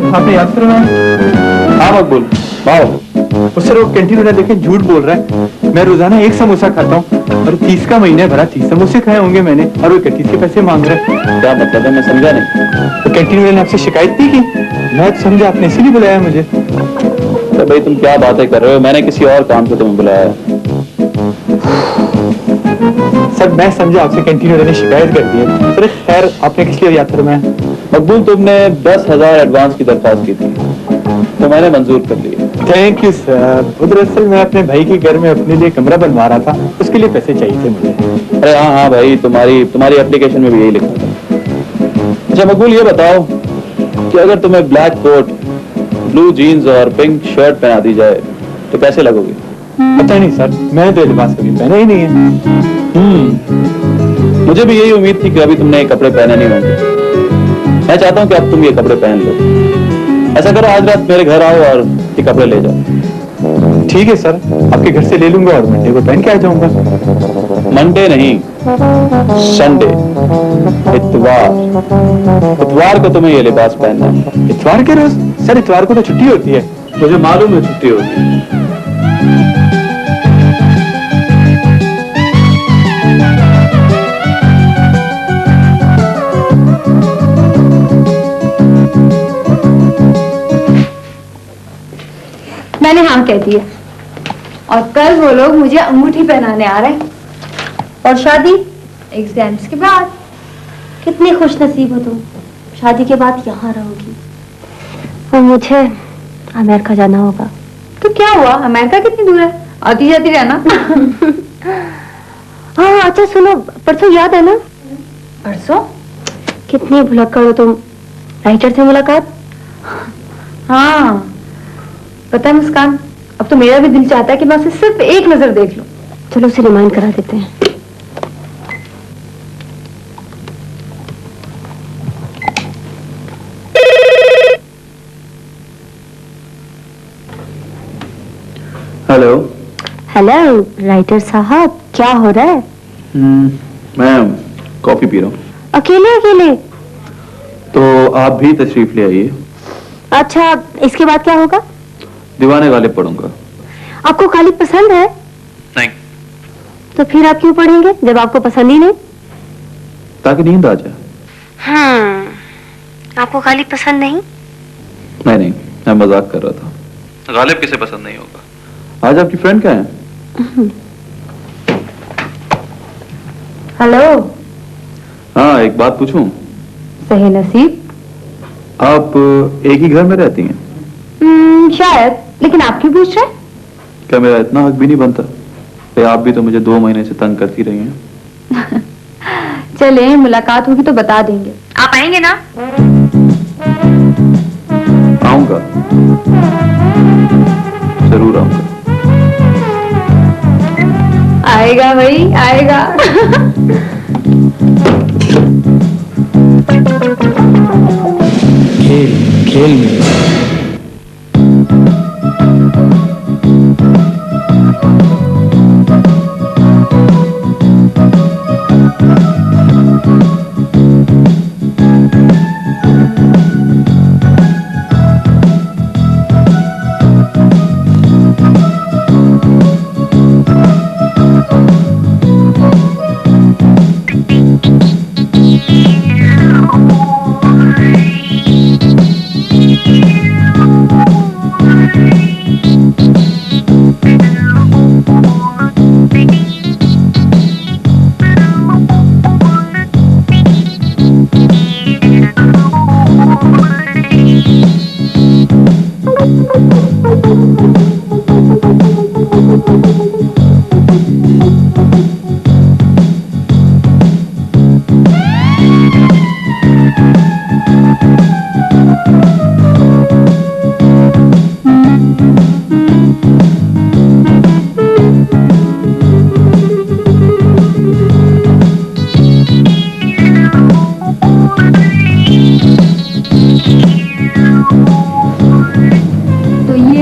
S9: आपने याद करवाया?
S6: हाँ मकबूल,
S9: सर वो कैंटीन वाला देखे झूठ बोल रहा है। मैं रोजाना 1 समोसा खाता हूँ और 30 का महीना भरा 30 समोसे खाए होंगे मैंने, और वो 31 के पैसे मांग रहा है।
S6: क्या मतलब है? मैं समझा नहीं।
S9: तो कैंटीन वाले ने आपसे शिकायत नहीं की? मैं तो समझा आपने इसीलिए बुलाया मुझे।
S6: तो भाई तुम क्या बातें कर रहे हो? मैंने किसी और काम से तुम्हें बुलाया।
S9: सर मैं समझा आपसे कैंटीन वाले ने शिकायत कर दी है। सर खैर, आपने किस लिए याद करवाया?
S6: मकबूल, तुमने 10,000 एडवांस की दरख्वास्त की थी तो मैंने मंजूर कर लिया।
S9: Thank you sir. दरअसल मैं अपने भाई के घर में अपने लिए कमरा बनवा रहा था, उसके लिए पैसे चाहिए थे मुझे।
S6: अरे हाँ भाई, तुम्हारी एप्लीकेशन में भी यही लिखा था। अच्छा मकबूल, ये बताओ कि अगर तुम्हें ब्लैक कोट, ब्लू जीन्स और पिंक शर्ट पहना दी जाए तो कैसे लगोगे?
S9: पता नहीं सर, मैंने तो लिबास कभी पहना ही नहीं है।
S6: मुझे भी यही उम्मीद थी कि अभी तुमने ये कपड़े पहने नहीं होंगे। मैं चाहता हूँ कि अब तुम ये कपड़े पहन लो। ऐसा करो, आज रात मेरे घर आओ और ये कपड़े ले जाओ।
S9: ठीक है सर, आपके घर से ले लूंगा और मंडे को पहन के आ जाऊंगा।
S6: मंडे नहीं, संडे, इतवार को तुम्हें ये लिबास पहनना है।
S9: इतवार के रोज? सर इतवार को तो छुट्टी होती है।
S6: मुझे मालूम है छुट्टी होती है।
S3: मैंने हाँ कह दिया। और कल वो लोग मुझे अंगूठी पहनाने आ रहे हैं।
S5: और शादी?
S3: एग्जाम्स के बाद।
S5: कितनी खुश नसीब हो तुम, शादी के बाद यहाँ रहोगी। और मुझे अमेरिका जाना होगा।
S3: तो क्या हुआ, अमेरिका कितनी दूर है, आती जाती रहना।
S5: हाँ अच्छा सुनो, परसों याद है ना?
S3: परसों?
S5: कितनी भुलक्कड़ हो तुम, राइटर से मुलाकात।
S3: हाँ पता है मुस्कान, अब तो मेरा भी दिल चाहता है कि मैं उसे सिर्फ एक नजर देख लूं।
S5: चलो उसे रिमाइंड करा देते हैं।
S6: हेलो।
S5: हेलो राइटर साहब, क्या हो रहा है?
S6: मैं कॉफी पी रहा हूँ।
S5: अकेले अकेले?
S6: तो आप भी तशरीफ ले आइए।
S5: अच्छा इसके बाद क्या होगा?
S6: दीवाने गालिब पढ़ूंगा।
S5: आपको गालिब पसंद है?
S6: नहीं।
S5: तो फिर आप क्यों पढ़ेंगे जब आपको पसंद ही नहीं?
S6: ताकि नींद आ जाए।
S5: हाँ, आपको गालिब पसंद नहीं?
S6: नहीं, मैं मजाक कर रहा था। गालिब किसे पसंद नहीं होगा। आज आपकी फ्रेंड क्या है?
S3: हेलो।
S6: हाँ एक बात पूछूं?
S3: सही नसीब।
S6: आप एक ही घर में रहती हैं?
S3: शायद, लेकिन आप क्यों पूछ रहे?
S6: क्या मेरा इतना हक भी नहीं बनता? भाई आप भी तो मुझे 2 महीने से तंग करती रही हैं।
S3: चले मुलाकात होगी तो बता देंगे। आप आएंगे ना?
S6: आऊंगा, जरूर आऊंगा।
S3: आएगा भाई आएगा।
S1: खेल खेल में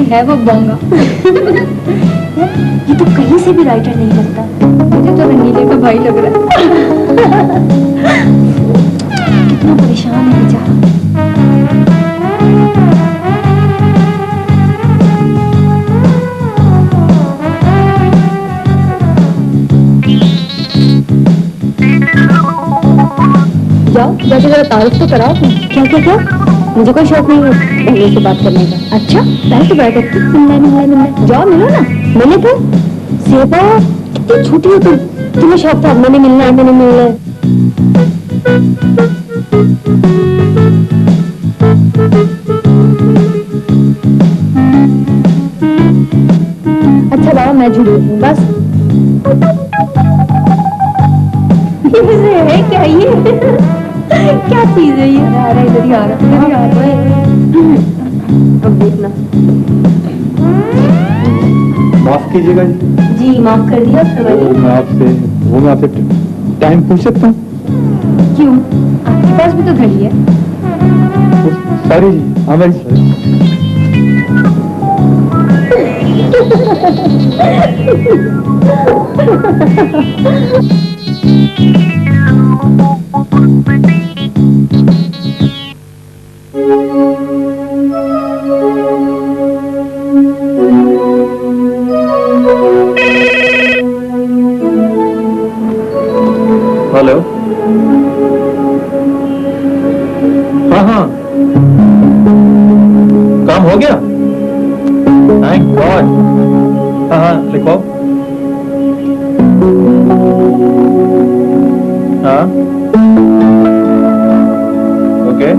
S3: है वो बोंगा।
S5: ये तो कहीं से भी राइटर नहीं लगता।
S3: मुझे तो रंगीले का भाई लग रहा है।
S5: कितना परेशान है बेचारा।
S3: जाओ जाके जरा तारुफ तो कराओ।
S5: क्या क्या क्या? मुझे कोई शौक नहीं है बहनों से बात करने का।
S3: अच्छा पहले तो बैठ के मिलना जाओ, मिलो ना।
S5: मैंने तो सेबा कितनी छोटी हो तुम, तुम्हें शौक था मैंने मिलना है, मैंने मिलना है।
S3: अच्छा बाबा मैं झूठ बोलूं बस। ये है क्या, ये क्या चीज है ये? आ रहा है इधर ही आ रहा है, इधर ही आ रहा है। अब देखना।
S9: माफ कीजिएगा जी।
S5: जी माफ कर दिया।
S9: मैं आपसे टाइम पूछ सकता हूँ?
S3: क्यों, आपके पास भी तो घड़ी है।
S9: सॉरी जी, हाँ सॉरी।
S6: हेलो। हाँ काम हो गया?
S9: Thank God. हाँ हाँ लिखो। हाँ okay.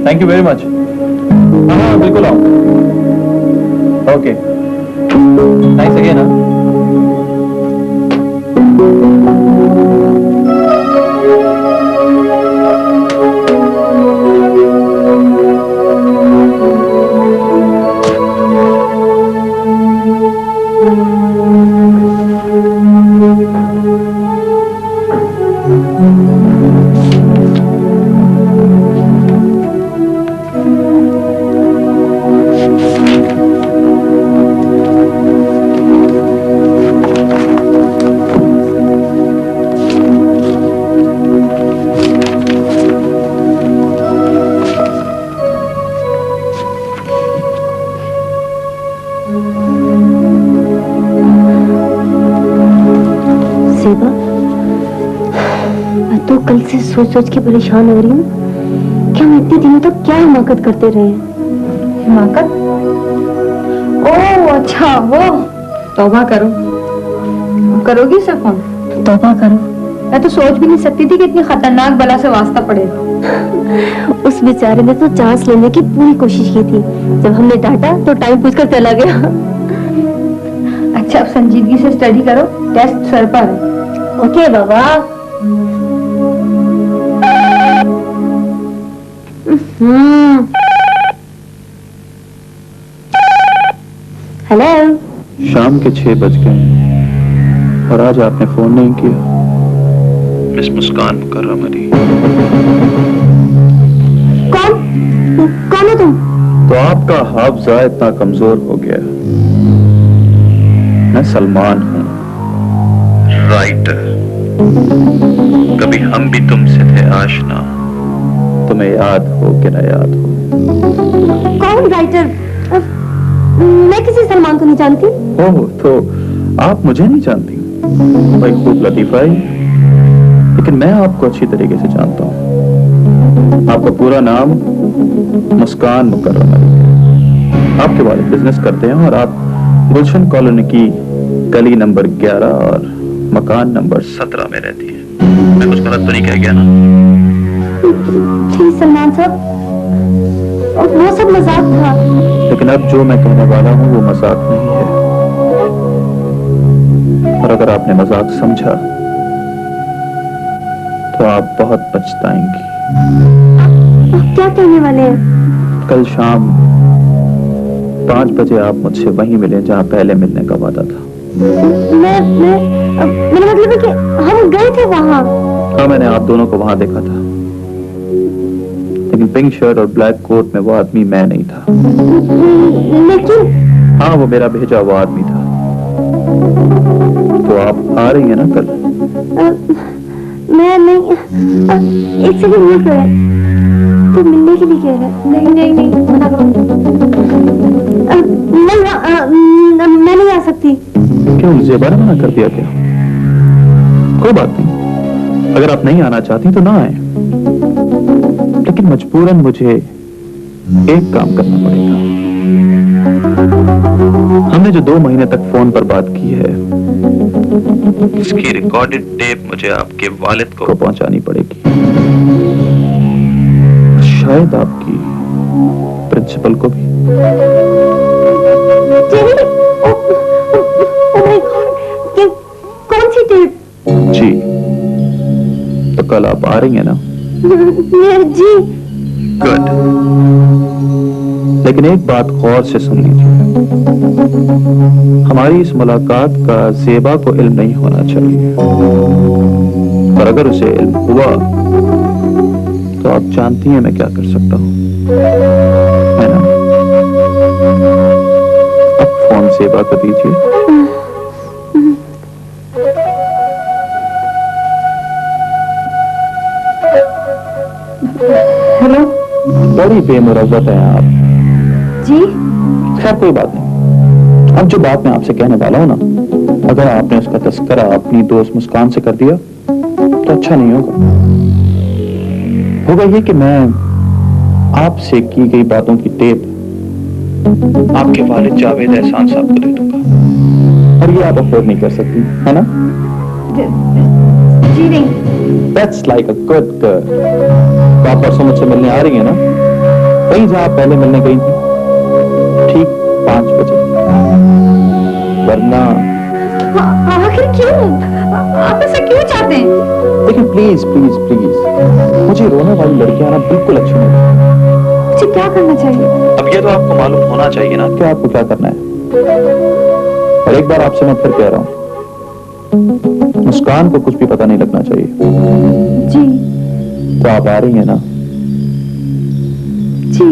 S9: Thank you very much. हाँ हाँ बिल्कुल आओ। Okay thanks again.
S5: कल से सोच सोच के परेशान हो रही हूँ कि हम इतने दिनों तक क्या हिमाकत करते रहे हैं।
S3: हिमाकत? ओह अच्छा वो। तौबा करो। करोगी उसे फोन?
S5: तौबा करो।
S3: मैं तो सोच भी नहीं सकती थी कि इतनी खतरनाक बला से वास्ता पड़ेगा।
S5: उस बेचारे ने तो चांस लेने की पूरी कोशिश की थी। जब हमने डांटा तो टाइम पूछकर चला गया।
S3: अच्छा अब संजीदगी से स्टडी करो, टेस्ट सर पर है।
S5: ओके बाबा। हेलो।
S6: शाम के 6 बज गए और आज आपने फोन नहीं किया। मिस मुस्कान मुकर्रम अली।
S5: कौन है तुम?
S6: तो आपका हाफजा इतना कमजोर हो गया। मैं सलमान हूं, राइटर। कभी हम भी तुमसे थे आशना, तुम्हें याद हो कि न याद हो।
S5: कौन राइटर? मैं किसी सलमान को नहीं जानती।
S6: ओह तो आप मुझे नहीं जानती? भाई खूब लतीफा है, लेकिन मैं आपको अच्छी तरीके से जानता हूँ। आपका पूरा नाम मुस्कान मुकर्रम अली है। आपके वालिद बिजनेस करते हैं और आप गुलशन कॉलोनी की गली नंबर 11 और मकान नंबर 17 में रहती है। मैं कुछ गलत तो नहीं कह गया ना?
S5: जी सलमान साहब, वो सब मजाक था।
S6: लेकिन अब जो मैं कहने वाला हूँ वो मजाक नहीं है, और अगर आपने मजाक समझा तो आप बहुत पछताएंगी।
S5: आप क्या कहने वाले हैं?
S6: कल शाम 5 बजे आप मुझसे वहीं मिले जहां पहले मिलने का वादा था।
S5: मेरा मतलब है कि हम गए थे वहां।
S6: हाँ मैंने आप दोनों को वहां देखा था, लेकिन पिंक शर्ट और ब्लैक कोट में वो आदमी मैं नहीं था।
S5: लेकिन
S6: हाँ वो मेरा भेजा हुआ आदमी था। तो आप आ रही हैं ना कल?
S5: मैं नहीं। एक सेकंड रुक रहा है। तो मिलने के लिए कह रहा है? नहीं नहीं नहीं मना करो। नहीं मैं नहीं आ सकती।
S6: क्यों ज़ेबा ने मना कर दिया क्या? कोई बात नहीं, अगर आप नहीं आना चाहती तो ना आए, लेकिन मजबूरन मुझे एक काम करना पड़ेगा। हमने जो 2 महीने तक फोन पर बात की है, इसकी रिकॉर्डेड टेप मुझे आपके वालिद को पहुंचानी पड़ेगी। शायद आपकी प्रिंसिपल को भी।
S5: कौन सी टेप?
S6: जी तो कल आप आ रही हैं ना?
S5: जी
S6: गुड, लेकिन एक बात गौर से सुन लीजिए। हमारी इस मुलाकात का ज़ेबा को इल्म नहीं होना चाहिए, पर अगर उसे इल्म हुआ तो आप जानती हैं मैं क्या कर सकता हूँ, है ना? अब फोन ज़ेबा को दीजिए।
S3: हेलो।
S6: बड़ी बेमुरव्वत है आप।
S3: जी
S6: खैर कोई बात नहीं। अब जो बात मैं आपसे कहने वाला हूं ना, अगर आपने उसका तस्करा अपनी दोस्त मुस्कान से कर दिया तो अच्छा नहीं होगा ये कि मैं आपसे की गई बातों की टेप आपके वालिद जावेद एहसान साहब को दे दूंगा, और ये आप अफोर्ड नहीं कर सकती, है ना?
S3: जी नहीं।
S6: That's like a good girl. तो आप परसों मुझसे मिलने आ रही हैं ना, वहीं जहां आप पहले मिलने गई थी, ठीक 5 बजे। वरना
S3: आखिर क्यों? आप ऐसा क्यों चाहते हैं?
S6: लेकिन प्लीज प्लीज प्लीज, मुझे रोने वाली लड़कियां ना बिल्कुल अच्छी नहीं लगती।
S3: मुझे क्या करना चाहिए?
S6: अब ये तो आपको मालूम होना चाहिए ना कि आपको क्या करना है। और एक बार आपसे मैं फिर कह रहा हूँ, मुस्कान को कुछ भी पता नहीं लगना चाहिए।
S3: जी।
S6: तो आप आ रही हैं ना?
S3: जी।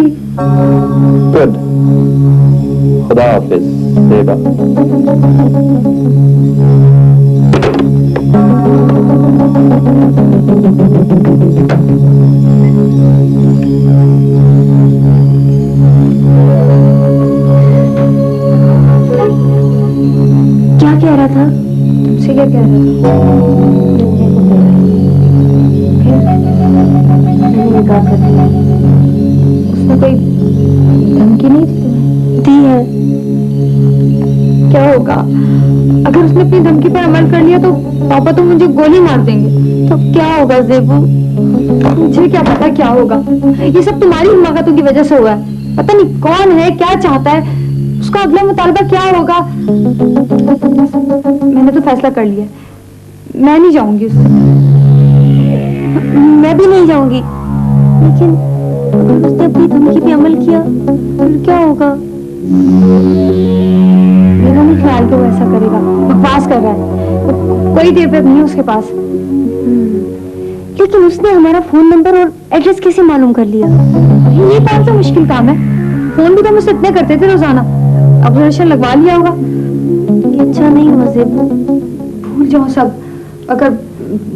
S6: गुड। खुदा हाफिज देवा।
S5: क्या कह रहा था?
S3: तुमसे क्या कह रहा था?
S5: मैंने निकाह कर दिया।
S3: उसने कोई धमकी नहीं दी तुम्हें?
S5: दी है।
S3: क्या होगा अगर उसने अपनी धमकी पर अमल कर लिया? तो पापा तो मुझे गोली मार देंगे।
S5: तो क्या होगा ज़ेबू?
S3: मुझे क्या पता क्या होगा। ये सब तुम्हारी हिम्मतों की वजह से हुआ है। पता नहीं कौन है, क्या चाहता है, उसका अगला मुतालबा क्या होगा। मैंने तो फैसला कर लिया, मैं नहीं जाऊंगी उससे।
S5: मैं भी नहीं जाऊंगी, लेकिन अगर उसने अपनी धमकी पे अमल किया फिर क्या होगा?
S3: मेरा नहीं ख्याल कि वो ऐसा करेगा। बकवास कर रहा है, कोई देवव्रत नहीं है उसके पास।
S5: लेकिन उसने हमारा फोन नंबर और एड्रेस कैसे मालूम कर लिया?
S3: ये कौन सा मुश्किल काम है? फोन भी तो मुझसे इतने करते थे रोजाना, ऑब्जर्वेशन लगवा लिया होगा।
S5: ये अच्छा नहीं हुआ ज़ेबू।
S3: भूल जाओ सब। अगर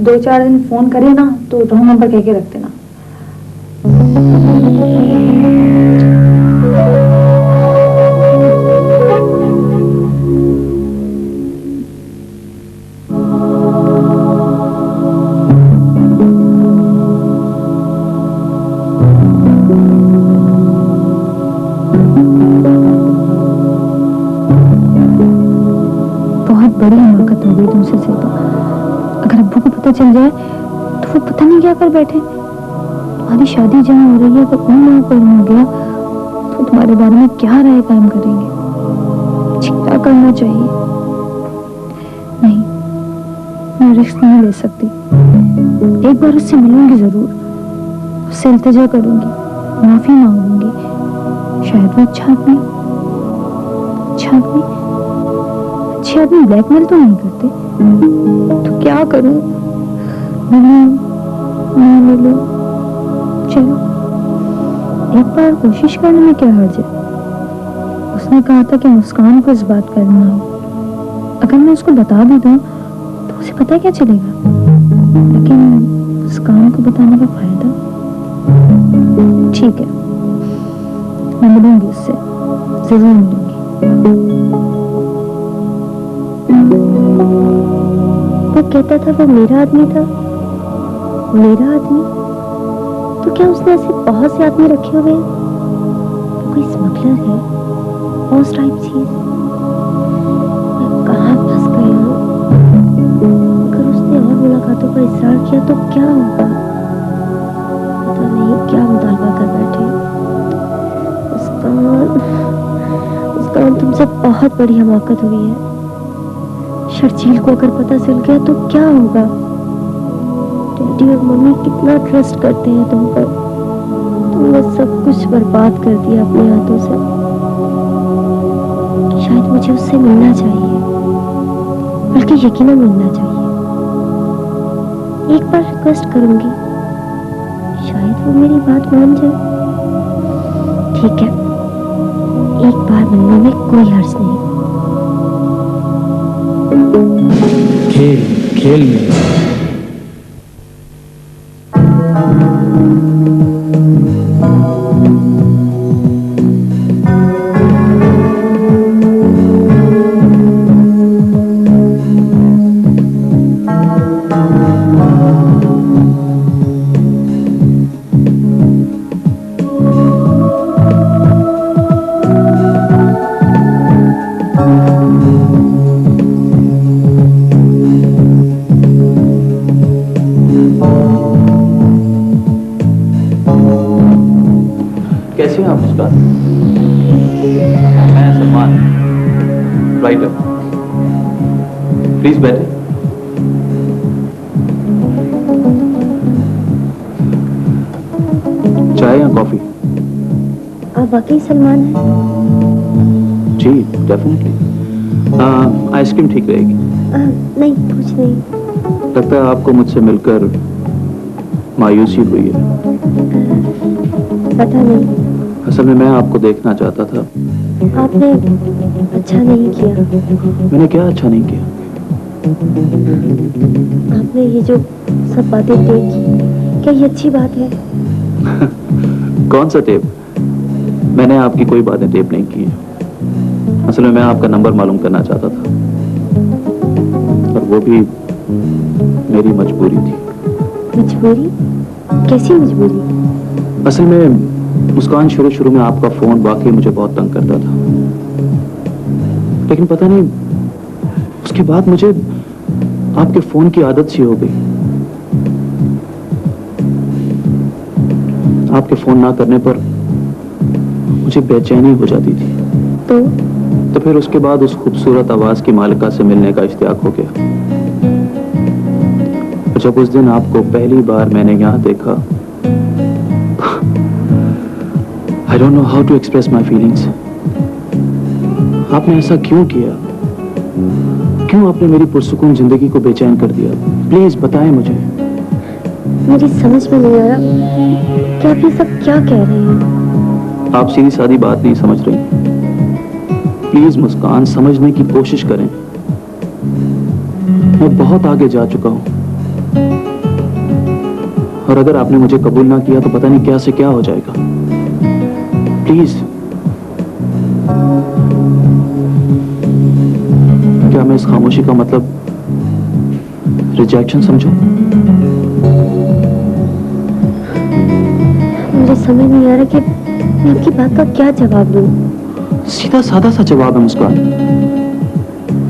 S3: 2-4 दिन फोन करे ना तो रॉन्ग नंबर कह के रख देना। बड़ी हिमाकत हो गई तुमसे ज़ेबा। अगर अब्बू को पता चल जाए तो वो पता नहीं क्या कर बैठे। तुम्हारी शादी जहाँ हो रही है, अगर उन लोगों पर हो गया तो तुम्हारे बारे में क्या राय कायम करेंगे? मुझे क्या करना चाहिए? नहीं, मैं रिस्क नहीं ले सकती। एक बार उससे मिलूंगी जरूर, उससे इल्तिजा करूंगी, माफी मांगूंगी। शायद वो अच्छा आदमी अच्छे आदमी ब्लैकमेल तो नहीं करते। तो क्या करूं? मिलूं। चलो एक बार कोशिश करने में क्या हर्ज है? उसने कहा था कि मुस्कान को इस बात का इल्म हो। अगर मैं उसको बता भी दूं तो उसे पता क्या चलेगा? लेकिन मुस्कान को बताने का फायदा? ठीक है, मैं मिलूंगी उससे, जरूर मिलूंगी।
S5: वो कहता था वो मेरा आदमी था। मेरा आदमी? तो क्या उसने ऐसे बहुत से आदमी रखे हुए हैं? कोई स्मगलर है, हॉर्स टाइप चीज। मैं कहाँ फंस गई हूँ? अगर उसने और मुलाकातों का इसरार किया तो क्या होगा? पता नहीं क्या मुतालबा कर बैठे। मुस्कान तुमसे बहुत बड़ी हमाकत हुई है। शर्जील को अगर पता चल गया तो क्या होगा? डैडी और मम्मी कितना ट्रस्ट करते हैं तुम पर। तुमने सब कुछ बर्बाद कर दिया अपने हाथों से। शायद मुझे उससे मिलना चाहिए, बल्कि यकीनन मिलना चाहिए। एक बार रिक्वेस्ट करूंगी, शायद वो मेरी बात मान जाए। ठीक है, एक बार मिलने में कोई हर्ज नहीं।
S1: खेल में
S6: प्लीज बैठे। चाय या कॉफी?
S5: आप वाकई सलमान हैं?
S6: जी डेफिनेटली। आइसक्रीम ठीक रहेगी।
S5: नहीं कुछ नहीं।
S6: लगता है आपको मुझसे मिलकर मायूसी हुई है।
S5: पता नहीं।
S6: असल में मैं आपको देखना चाहता था।
S5: आपने अच्छा नहीं किया।
S6: मैंने क्या अच्छा नहीं किया?
S5: आपने ये जो सब बातें टेप की, क्या ये अच्छी बात है?
S6: कौन सा टेप? मैंने आपकी कोई बातें टेप नहीं की है। असल में मैं आपका नंबर मालूम करना चाहता था, और वो भी मेरी मजबूरी थी।
S5: मजबूरी? कैसी मजबूरी?
S6: असल में मुस्कान, शुरू में आपका फोन वाकई मुझे बहुत तंग करता था, लेकिन पता नहीं उसके बाद मुझे आपके फोन की आदत सी हो गई। आपके फोन ना करने पर मुझे बेचैनी हो जाती थी। तो फिर उसके बाद उस खूबसूरत आवाज की मालिका से मिलने का इश्तियाक हो गया। जब उस दिन आपको पहली बार मैंने यहां देखा, I don't know how to express my feelings. आपने ऐसा क्यों किया? क्यों आपने मेरी पुरसुकून जिंदगी को बेचैन कर दिया? प्लीज बताएं मुझे।
S5: मेरी समझ में नहीं आ रहा कि आप ये सब क्या कह रहे हैं।
S6: आप सीधी सादी बात नहीं समझ रही। प्लीज मुस्कान, समझने की कोशिश करें। मैं बहुत आगे जा चुका हूं, और अगर आपने मुझे कबूल ना किया तो पता नहीं क्या से क्या हो जाएगा। प्लीज, क्या मैं इस खामोशी का मतलब रिजेक्शन समझूं?
S5: मुझे समझ नहीं आ रहा कि मैं आपकी बात का क्या जवाब दूं।
S6: सीधा साधा सा जवाब है मुस्कान।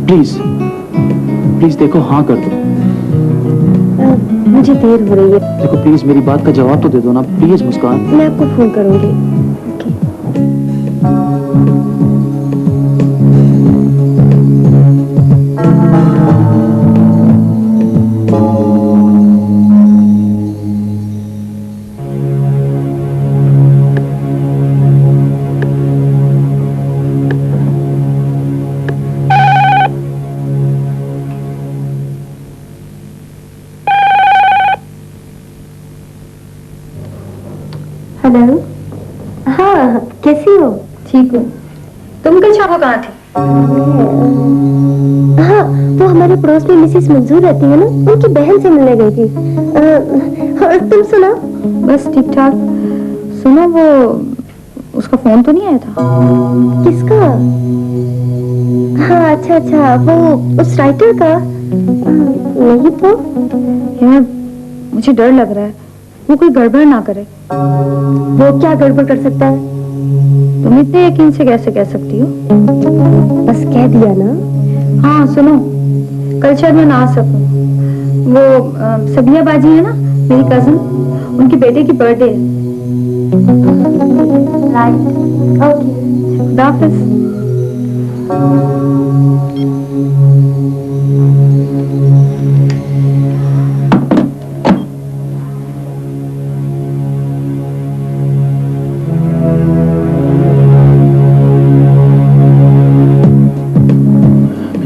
S6: प्लीज प्लीज देखो, हाँ कर दो।
S5: मुझे देर हो रही है।
S6: देखो प्लीज मेरी बात का जवाब तो दे दो ना। प्लीज मुस्कान।
S5: मैं आपको फोन करूंगी। हेलो। हाँ, कैसी हो?
S3: ठीक हूँ। तुम कल शाम को कहाँ थे?
S5: हाँ, वो हमारे पड़ोस में मिसेस मंजूर रहती है ना, उनकी बहन से मिलने गई थी। और तुम सुना?
S3: बस ठीक ठाक। सुनो, वो उसका फोन तो नहीं आया था?
S5: किसका? हाँ अच्छा अच्छा, वो उस राइटर का? नहीं तो
S3: यार, मुझे डर लग रहा है वो कोई गड़बड़ ना करे।
S5: वो क्या गड़बड़ कर सकता है?
S3: तुम इतने यकीन से कैसे कह सकती हो?
S5: बस कह दिया ना।
S3: हाँ सुनो, कल शायद मैं ना आ सकूं। वो सबिया बाजी है ना, मेरी कजन, उनके बेटे की बर्थडे है।
S5: राइट, ओके,
S3: खुदा हाफिज।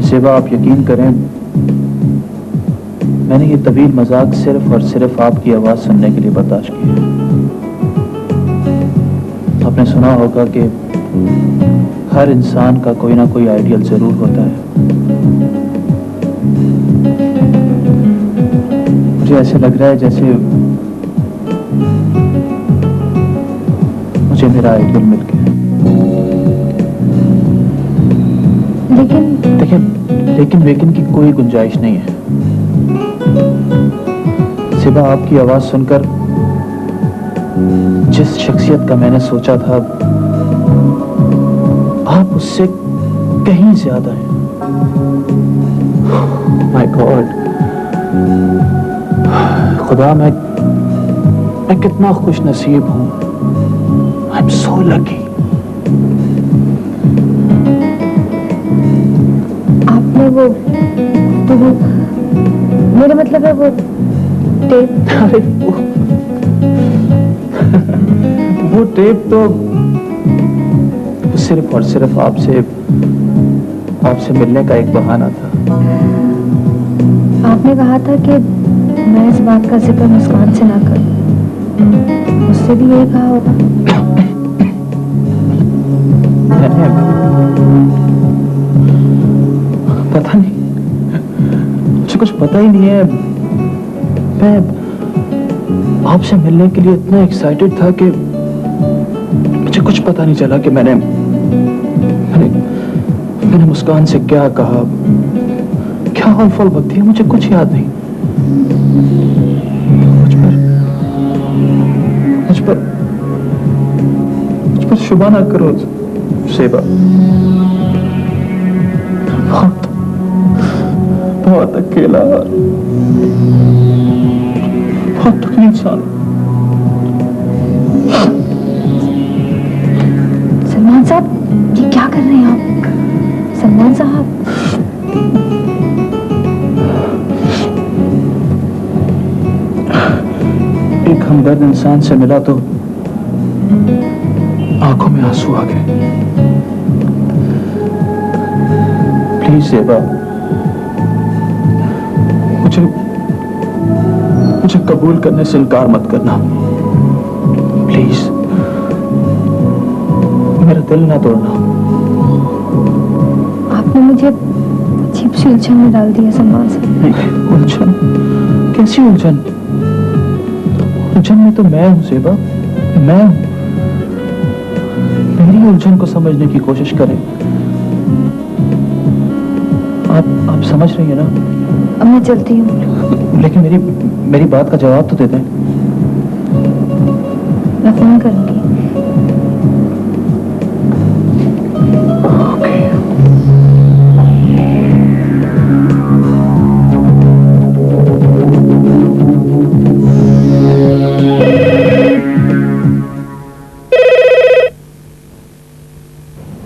S6: सेवा, आप यकीन करें, मैंने ये तवील मजाक सिर्फ और सिर्फ आपकी आवाज सुनने के लिए बर्दाश्त की है। आपने सुना होगा कि हर इंसान का कोई ना कोई आइडियल जरूर होता है। मुझे ऐसे लग रहा है जैसे मुझे मेरा आइडियल मिल गया। लेकिन की कोई गुंजाइश नहीं है। सिवा आपकी आवाज सुनकर जिस शख्सियत का मैंने सोचा था, आप उससे कहीं ज्यादा हैं। माय गॉड, खुदा, मैं कितना खुश नसीब हूं। I am so lucky.
S3: आपने वो मेरा मतलब है वो टेप।
S9: अरे वो टेप तो सिर्फ और सिर्फ आपसे मिलने का एक बहाना था।
S3: आपने कहा था कि मैं इस बात का जिक्र मुस्कान से ना करूं। उससे भी यही कहा होगा।
S9: पता नहीं, मुझे कुछ पता ही नहीं है। मैं आपसे मिलने के लिए इतना एक्साइटेड था कि मुझे कुछ पता नहीं चला कि मैंने मुस्कान से क्या कहा, क्या हौल बकती है, मुझे कुछ याद नहीं। मुझ पर शुबा ना करो सेबा। बहुत अकेला, बहुत दुखी इंसान।
S3: सलमान साहब, ये क्या कर रहे हैं आप? सलमान साहब,
S9: एक हमदर्द इंसान से मिला तो आंखों में आंसू आ गए। प्लीज सेबा, मुझे कबूल करने से इनकार मत करना। प्लीज, मेरा दिल ना तोड़ना।
S3: आपने मुझे अजीब सी उलझन में डाल दिया सलमान साहब।
S9: उलझन? कैसी उलझन? उलझन में तो मैं हूं सेबा, मैं हूं। मेरी उलझन को समझने की कोशिश करें। आप समझ रही हैं ना?
S3: अब मैं चलती हूँ।
S9: लेकिन मेरी बात का जवाब तो दे दें।
S3: मैं फोन करूंगी।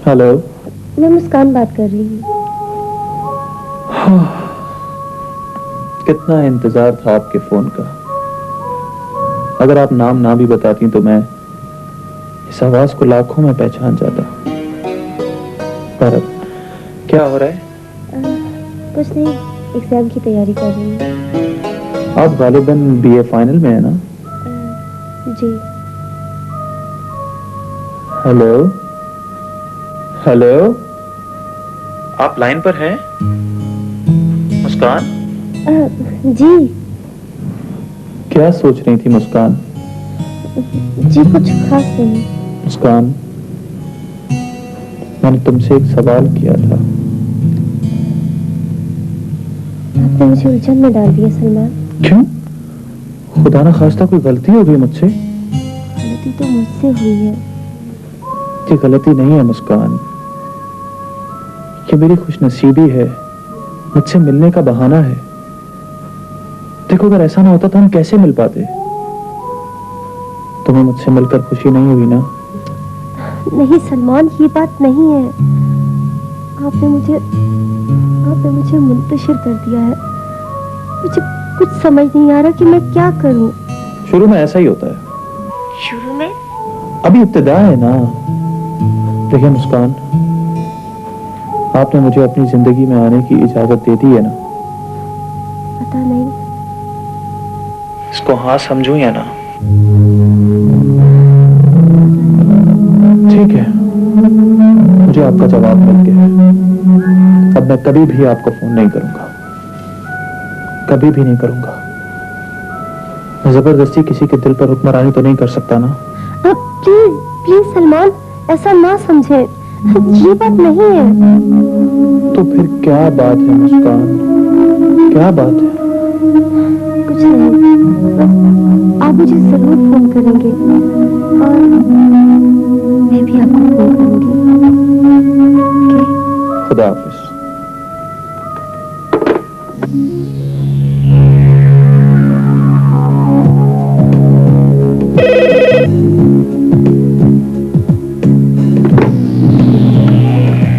S9: हेलो,
S5: मैं मुस्कान बात कर रही हूँ।
S9: कितना इंतजार था आपके फोन का। अगर आप नाम ना भी बताती तो मैं इस आवाज को लाखों में पहचान जाता। पर अब क्या हो रहा है?
S5: कुछ नहीं, एग्जाम की तैयारी कर रही हूँ।
S9: आप गालिबन बीए फाइनल में है ना?
S5: जी।
S9: हेलो हेलो, आप लाइन पर हैं? मुस्कान?
S5: जी।
S9: क्या सोच रही थी मुस्कान?
S5: जी कुछ खास नहीं।
S9: मुस्कान, मैंने तुमसे एक सवाल किया था।
S5: आपने मुझे उलझन में डाल दिया सलमान।
S9: क्यों? खुदा ना खास्ता कोई गलती हो गई मुझसे?
S5: गलती तो मुझसे हुई है।
S9: ये गलती नहीं है मुस्कान, ये मेरी खुशनसीबी है, मुझसे मिलने का बहाना है। देखो, अगर ऐसा ना होता तो हम कैसे मिल पाते? तुम्हें मुझसे मिलकर खुशी नहीं हुई ना?
S5: नहीं सलमान, ये बात नहीं है। आपने मुझे मुंतशिर कर दिया है। मुझे कुछ समझ नहीं आ रहा कि मैं क्या करूं।
S9: शुरू में ऐसा ही होता है।
S5: शुरू में?
S9: अभी इब्तिदा है ना। देखिए मुस्कान, आपने मुझे अपनी जिंदगी में आने की इजाजत दे दी है ना?
S5: पता नहीं।
S9: इसको हाँ समझूं या ना? ठीक है, मुझे आपका जवाब मिल गया है। अब मैं कभी भी आपको फोन नहीं करूंगा, कभी भी नहीं करूंगा। मैं जबरदस्ती किसी के दिल पर हुक्मरानी तो नहीं कर सकता ना?
S5: प्लीज प्लीज सलमान, ऐसा ना समझे, ये बात नहीं है।
S9: तो फिर क्या बात है मुस्कान, क्या बात है?
S5: कुछ नहीं, आप मुझे जरूर फोन करेंगे और मैं भी आपको फोन करूंगी।
S9: खुदा हाफिज।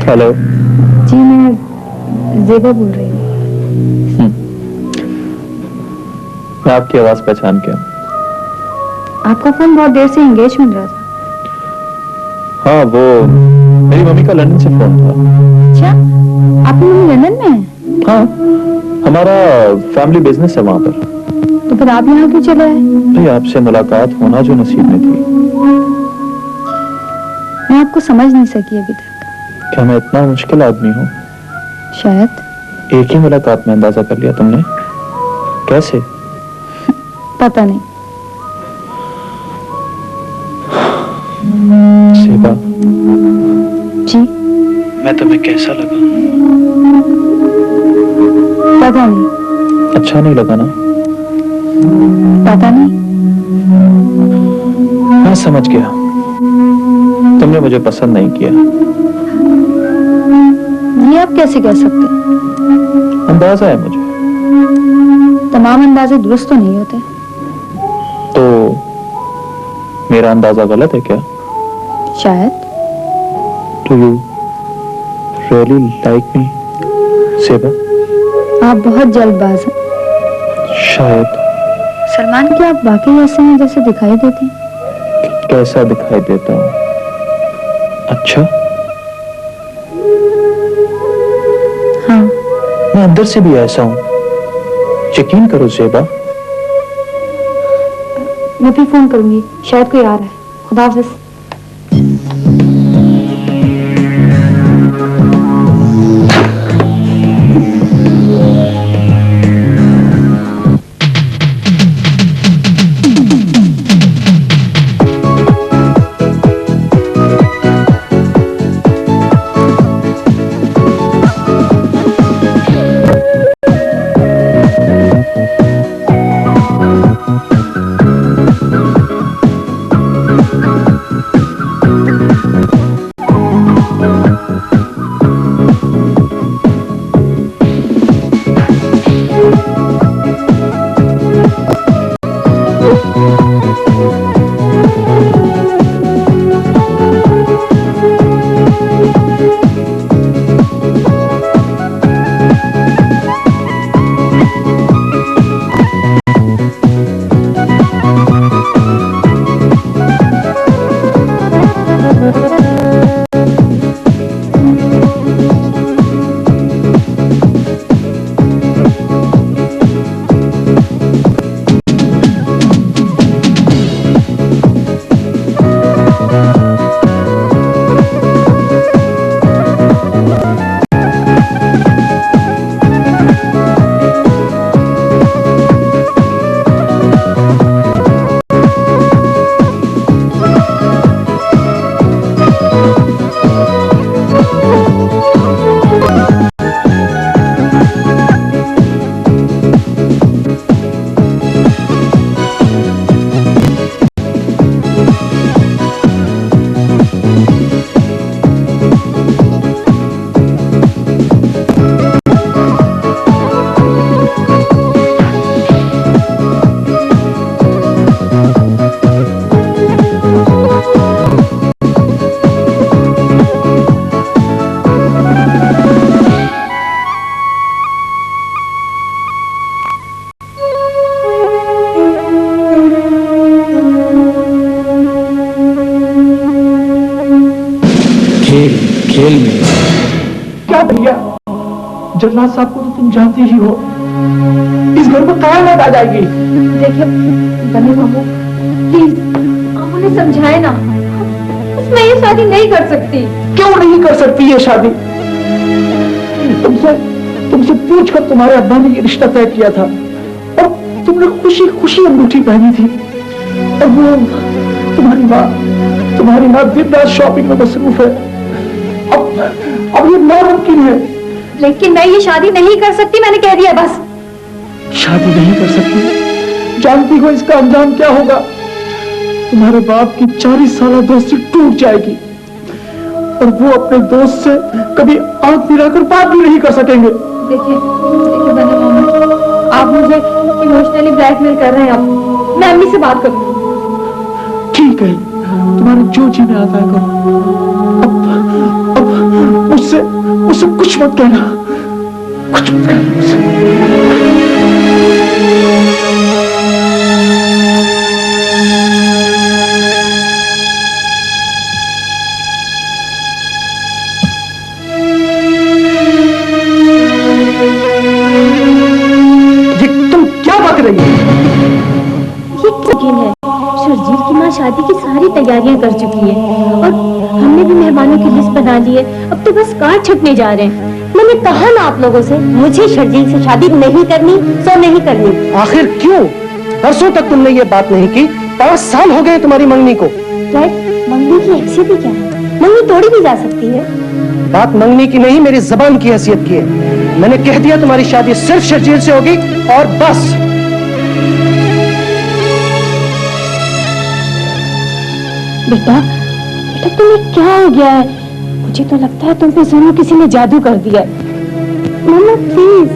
S3: हेलो जी, मैं जेबा बोल रही हूँ।
S9: मैं आपकी आवाज पहचान के हूं।
S3: आपका फोन बहुत देर से एंगेज मिल रहा था।
S9: हाँ, वो मेरी मम्मी का लंदन से फोन था।
S3: अच्छा, आपकी मम्मी लंदन में है?
S9: हाँ, हमारा फैमिली बिजनेस है वहां पर।
S3: तो फिर आप यहाँ क्यों चले आए?
S9: भाई, आपसे मुलाकात होना जो नसीब में थी।
S3: मैं आपको समझ नहीं सकी अभी तक।
S9: क्या मैं इतना मुश्किल आदमी हूँ?
S3: शायद।
S9: एक ही मुलाकात में अंदाजा कर लिया तुमने? कैसे?
S3: पता नहीं।
S9: सेबा
S3: जी,
S9: मैं तुम्हें कैसा लगा?
S3: पता नहीं।
S9: अच्छा नहीं लगा ना?
S3: पता नहीं।
S9: मैं समझ गया, तुमने मुझे पसंद नहीं किया।
S3: ये आप कैसे कह सकते?
S9: अंदाजा है मुझे।
S3: तमाम अंदाजे दुरुस्त तो नहीं होते।
S9: तो मेरा अंदाजा गलत है क्या?
S3: शायद।
S9: Do you really like me, सेबा?
S3: आप बहुत जल्दबाज हैं।
S9: शायद।
S3: सलमान, क्या आप वाकई ऐसे हैं जैसे दिखाई देते हैं?
S9: कैसा दिखाई देता हूँ? अच्छा,
S3: हाँ।
S9: मैं अंदर से भी ऐसा हूँ, यकीन करो सेबा।
S3: मैं भी फोन करूंगी, शायद कोई आ रहा है। खुदा हाफिज।
S9: खेल में
S12: क्या भैया, जल्लाद साहब को तो तुम जानते ही हो, इस घर में कयामत आ जाएगी।
S3: देखिए बने बाबू, प्लीज आप उन्हें समझाए ना। मैं ये शादी नहीं कर सकती।
S12: क्यों नहीं कर सकती ये शादी? तुमसे पूछकर तुम्हारे अब्बा ने ये रिश्ता तय किया था और तुमने खुशी खुशी अंगूठी पहनी थी, और वो तुम्हारी माँ दिन रात शॉपिंग में मसरूफ है। अब ये नामुमकिन है।
S3: लेकिन मैं ये शादी नहीं कर सकती, मैंने कह दिया बस।
S12: शादी नहीं कर सकती? जानती हो इसका अंजाम क्या होगा? तुम्हारे बाप की 40 साल दोस्ती टूट जाएगी और वो अपने दोस्त से कभी आंख मिलाकर बात भी नहीं कर सकेंगे।
S3: देखिए बने मामा, आप मुझे इमोशनली ब्लैकमेल कर रहे हैं। अब मैं अम्मी से बात करूंगी।
S12: ठीक है, तुम्हारे जो जी में आता है करो। अब मुझसे कुछ मत कहना।
S10: शादी की सारी तैयारियां कर चुकी है और हमने भी मेहमानों की लिस्ट बना ली है। अब तो बस कार्ड छपने जा रहे हैं।
S5: मैंने कहा ना आप लोगों से, मुझे शर्जील से शादी नहीं करनी, सो नहीं करनी।
S4: आखिर क्यों? परसों तक तुमने ये बात नहीं की, 5 साल हो गए तुम्हारी मंगनी को।
S5: मंगनी की हैसियत ही क्या है? मंगनी तोड़ी भी जा सकती है।
S4: बात मंगनी की नहीं, मेरी जबान की हैसियत की है। मैंने कह दिया तुम्हारी शादी सिर्फ शर्जील से होगी और बस।
S10: बेटा, बेटा तुम्हें क्या हो गया है? मुझे तो लगता है तुम पे जरूर किसी ने जादू कर दिया है।
S5: मम्मा प्लीज,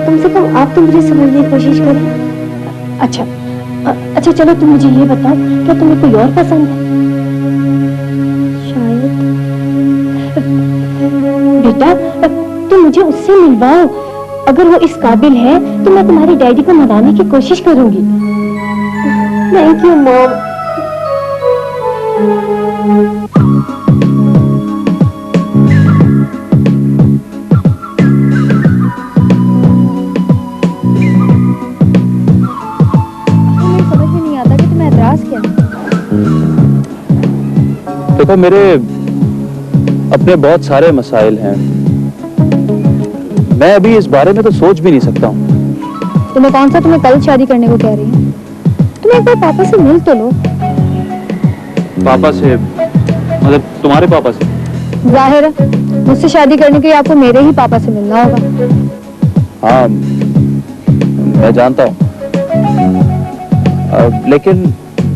S5: कम से कम आप तो मुझे समझने की कोशिश करें।
S10: अच्छा चलो तुम मुझे ये बताओ, क्या तुम्हें कोई और पसंद है?
S5: शायद।
S10: बेटा तुम मुझे उससे मिलवाओ। अगर वो इस काबिल है तो मैं तुम्हारे डैडी को मनाने की कोशिश करूंगी।
S5: Thank you mom.
S6: देखो मेरे अपने बहुत सारे मसाइल हैं। मैं अभी इस बारे में तो सोच भी नहीं सकता हूँ।
S3: तुम्हें कौन सा तुम्हें कल शादी करने को कह रही है? तुम एक बार पापा से मिल तो लो।
S6: पापा से मतलब तुम्हारे पापा से?
S3: जाहिर है मुझसे शादी करने के लिए आपको मेरे ही पापा से मिलना होगा।
S6: हाँ मैं जानता हूँ, लेकिन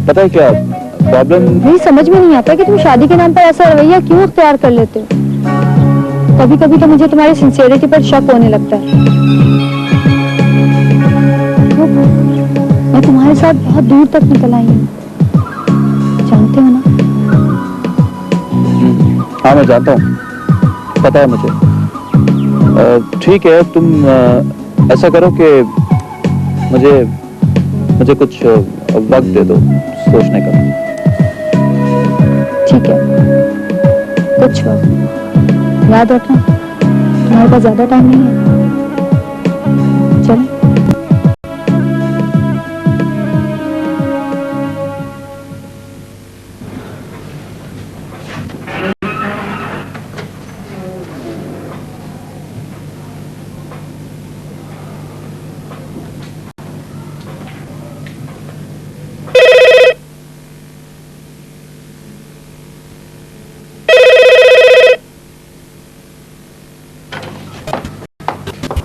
S6: पता है क्या प्रॉब्लम?
S3: नहीं समझ में नहीं आता कि तुम शादी के नाम पर ऐसा रवैया क्यों अख्तियार कर लेते हो। कभी कभी तो मुझे तुम्हारी सिंसियरिटी पर शक होने लगता है। मैं तुम्हारे साथ बहुत दूर तक निकल आई हूँ, जानते हो ना?
S6: हाँ मैं जानता हूँ, पता है मुझे। ठीक है, तुम ऐसा करो कि मुझे कुछ वक्त दे दो सोचने का।
S3: ठीक है, कुछ वक्त। याद रखना तुम्हारे पास ज्यादा टाइम नहीं है। चलो।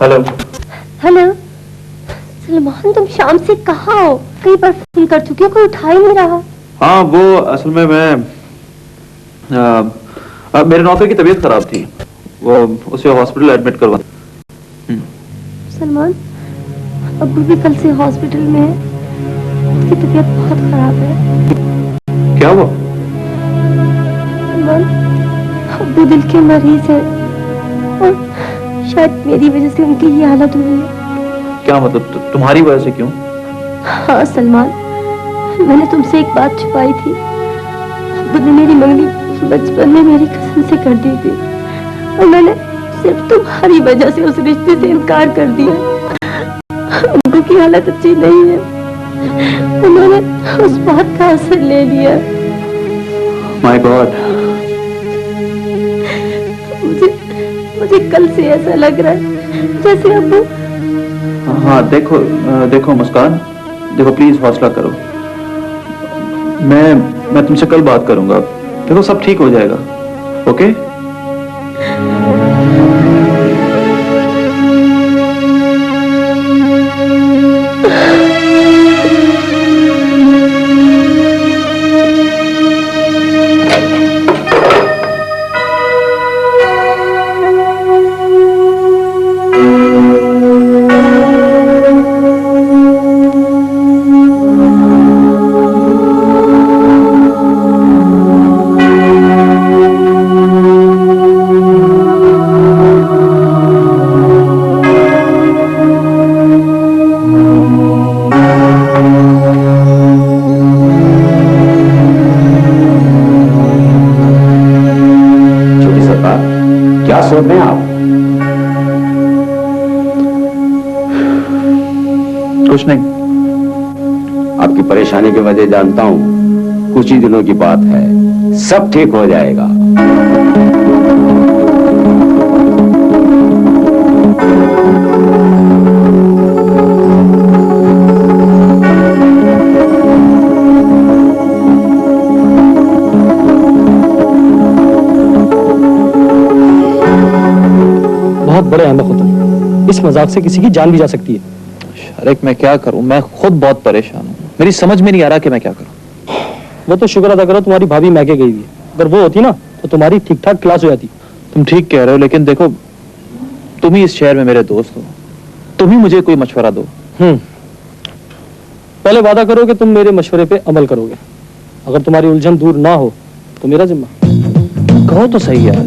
S6: हेलो।
S5: हेलो सलमान, तुम शाम से कहाँ हो? कई बार फोन कर चुकी हो, कोई उठा ही नहीं रहा।
S6: हाँ वो असल में मैं मेरे नौकर की तबीयत खराब थी, वो उसे हॉस्पिटल एडमिट करवा।
S5: सलमान, अब्बू भी कल से हॉस्पिटल में है, उसकी तबीयत बहुत खराब है।
S6: क्या हुआ?
S5: सलमान, अब्बू दिल के मरीज है और शायद मेरी वजह से उनकी ये हालत हुई है।
S6: क्या मतलब तुम्हारी वजह से? क्यों?
S5: हाँ सलमान, मैंने तुमसे एक बात छुपाई थी। अब्बू ने मेरी मंगनी बचपन में मेरी कसम से कर दी थी और मैंने सिर्फ तुम्हारी वजह से उस रिश्ते से इनकार कर दिया। अब्बू की हालत अच्छी नहीं है, उन्होंने उस बात का असर ले लिया।
S6: माय गॉड,
S5: मुझे कल से ऐसा लग रहा है जैसे अब्बू।
S6: हाँ देखो मुस्कान, देखो प्लीज हौसला करो। मैं तुमसे कल बात करूंगा। देखो सब ठीक हो जाएगा, ओके? कुछ नहीं।
S7: आपकी परेशानी की वजह जानता हूं, कुछ ही दिनों की बात है, सब ठीक हो जाएगा।
S8: बहुत बड़े अहमक हो तुम, इस मजाक से किसी की जान भी जा सकती है।
S9: शारिक मैं क्या करूं, मैं खुद बहुत परेशान हूं, मेरी समझ में नहीं आ रहा कि मैं क्या करूं।
S8: वो तो शुक्र अदा करो तुम्हारी भाभी मैके गई हुई है, अगर वो होती ना तो तुम्हारी ठीक ठाक क्लास हो जाती।
S9: तुम ठीक कह रहे हो, लेकिन देखो तुम ही इस शहर में मेरे दोस्त हो, तुम ही मुझे कोई मशवरा दो।
S8: पहले वादा करो कि तुम मेरे मशवरे पे अमल करोगे, अगर तुम्हारी उलझन दूर ना हो तो मेरा जिम्मा।
S9: कहो तो सही यार।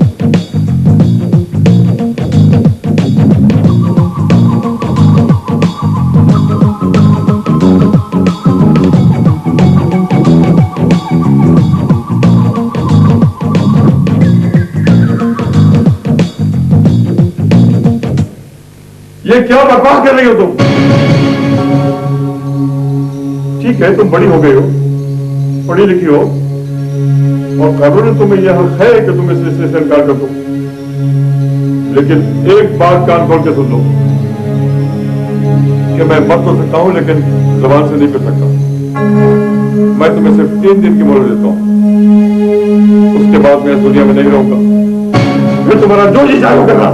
S2: ये क्या बकवास कर रही हो तुम? ठीक है, तुम बड़ी हो गई हो, पढ़ी लिखी हो, और कानून तुम्हें यह हक है कि तुम इस रिश्ते से इनकार कर दो। लेकिन एक बात कान खोल के सुन लो कि मैं मत तो सकता हूं, लेकिन जुबान से नहीं कर सकता। मैं तुम्हें सिर्फ 3 दिन की मोहलत देता हूं, उसके बाद मैं इस दुनिया में नहीं रहूंगा। मैं तुम्हारा जो जी चाहे करना।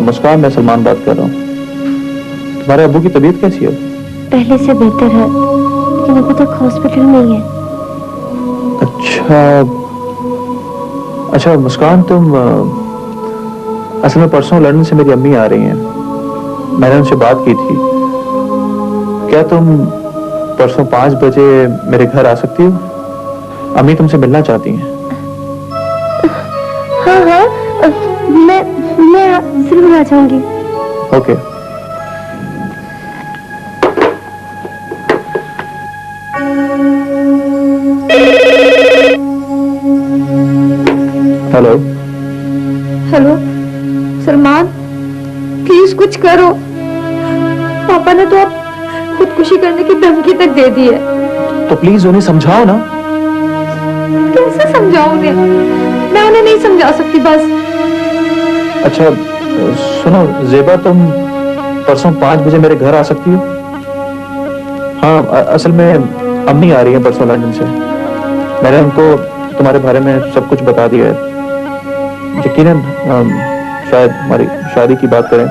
S9: मुस्कान, मैं सलमान बात कर रहा हूँ। तुम्हारे अब्बू की तबीयत कैसी है?
S5: पहले से बेहतर है, लेकिन अभी तक हॉस्पिटल में ही है।
S9: अच्छा मुस्कान, तुम असल में परसों लंदन से मेरी अम्मी आ रही हैं, मैंने उनसे बात की थी। क्या तुम परसों 5 बजे मेरे घर आ सकती हो? अम्मी तुमसे मिलना चाहती हैं।
S5: हाँ हाँ, मैं जरूर आ जाऊंगी।
S9: Okay. Hello
S3: hello Salman, please कुछ करो। पापा ने तो अब खुदकुशी करने की धमकी तक दे दी है।
S9: तो प्लीज उन्हें समझाओ ना।
S3: कैसे समझाऊं उन्हें? मैं उन्हें नहीं समझा सकती बस।
S9: अच्छा सुनो जेबा, तुम परसों 5 बजे मेरे घर आ सकती हो? हाँ, असल में अम्मी आ रही है परसों लंदन से, मैंने उनको तुम्हारे बारे में सब कुछ बता दिया है। यकीनन शायद हमारी शादी की बात करें।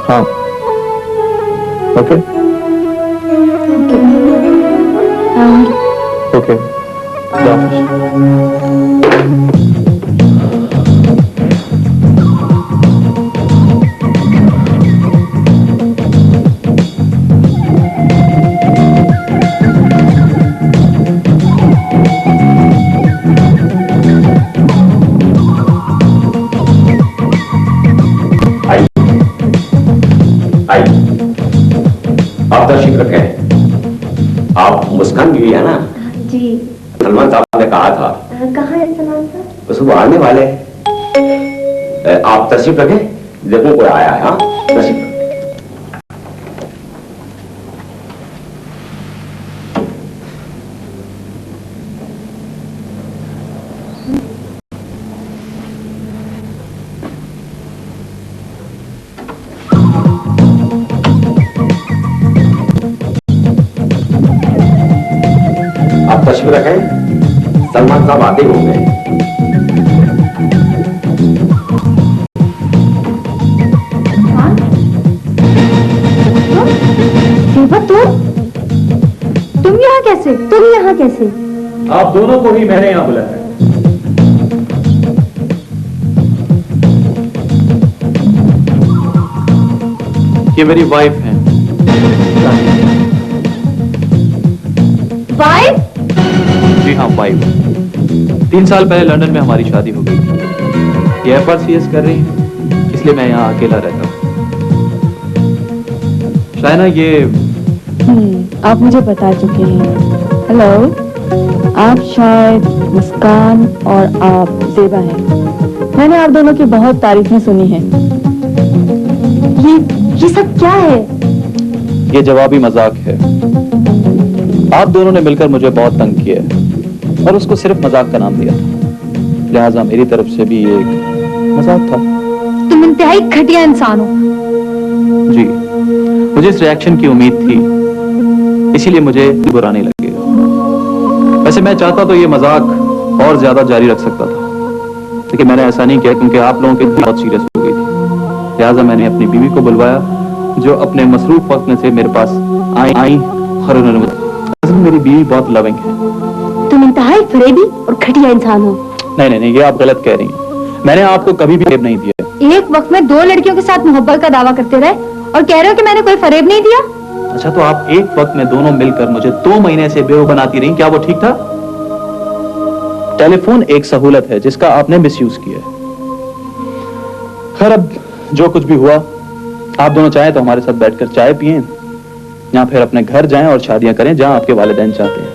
S9: हाँ ओके ओके,
S7: आप तशरीफ रखें। आप मुस्कान भी है ना?
S5: जी।
S7: सलमान साहब ने कहा था।
S5: कहाँ है सलमान साहब?
S7: बस वो आने वाले हैं। आप तशरीफ रखें, देखो कोई आया है। हाँ तशरीफ रखें। आप तशरीफ रखें। सलमान साहब आते होंगे।
S5: तुम यहाँ कैसे? तुम यहाँ कैसे?
S6: आप दोनों को ही मैंने यहाँ बुलाया है। ये मेरी वाइफ है।
S5: वाइफ?
S6: जी हाँ, वाइफ। 3 साल पहले लंदन में हमारी शादी हो गई। ये FRCS कर रही है, इसलिए मैं यहाँ अकेला रहता हूँ। शायना, ये
S13: आप मुझे बता चुके हैं। हेलो, आप शायद मुस्कान और आप ज़ेबा हैं। मैंने आप दोनों की बहुत तारीफें सुनी हैं।
S5: ये सब क्या है?
S6: ये जवाबी मजाक है। आप दोनों ने मिलकर मुझे बहुत तंग किया है और उसको सिर्फ मजाक का नाम दिया था, लिहाजा मेरी तरफ से भी ये एक मजाक था।
S3: तुम इंतहाई घटिया इंसान हो।
S6: जी, मुझे इस रिएक्शन की उम्मीद थी, इसीलिए मुझे बुरा नहीं लगेगा। वैसे मैं चाहता तो ये मजाक और ज्यादा जारी रख सकता था, लेकिन मैंने ऐसा नहीं किया क्योंकि आप लोगों की बहुत सीरियस हो गई थी। लिहाजा मैंने अपनी बीवी को बुलवाया, जो अपने मसरूफ वक्त में से मेरे पास आई और उन्होंने मेरी बीवी बहुत लविंग है।
S5: तुम इंतहाई फरेबी और घटिया इंसान हो।
S6: नहीं, ये आप गलत कह रही हैं। मैंने आपको कभी भी फरेब नहीं दिया।
S3: एक वक्त में 2 लड़कियों के साथ मोहब्बत का दावा करते रहे और कह रहे हो कि मैंने कोई फरेब नहीं दिया।
S6: अच्छा, तो आप एक वक्त में दोनों मिलकर मुझे 2 महीने से बेवकूफ बनाती रही, क्या वो ठीक था? टेलीफोन एक सहूलत है जिसका आपने मिसयूज किया है। खैर, अब जो कुछ भी हुआ, आप दोनों चाहें तो हमारे साथ बैठकर चाय पिएं या फिर अपने घर जाएं और शादियां करें जहां आपके वालिदैन चाहते हैं,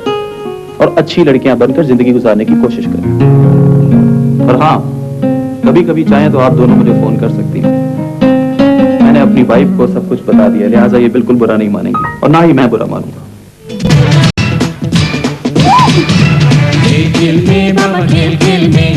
S6: और अच्छी लड़कियां बनकर जिंदगी गुजारने की कोशिश करें। और हाँ, कभी कभी चाहें तो आप दोनों मुझे फोन कर सकती हैं। मैंने अपनी वाइफ को सब कुछ बता दिया, लिहाजा ये बिल्कुल बुरा नहीं मानेंगी और ना ही मैं बुरा मानूंगा।
S1: खेल में बाबा, खेल में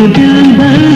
S14: दिल भर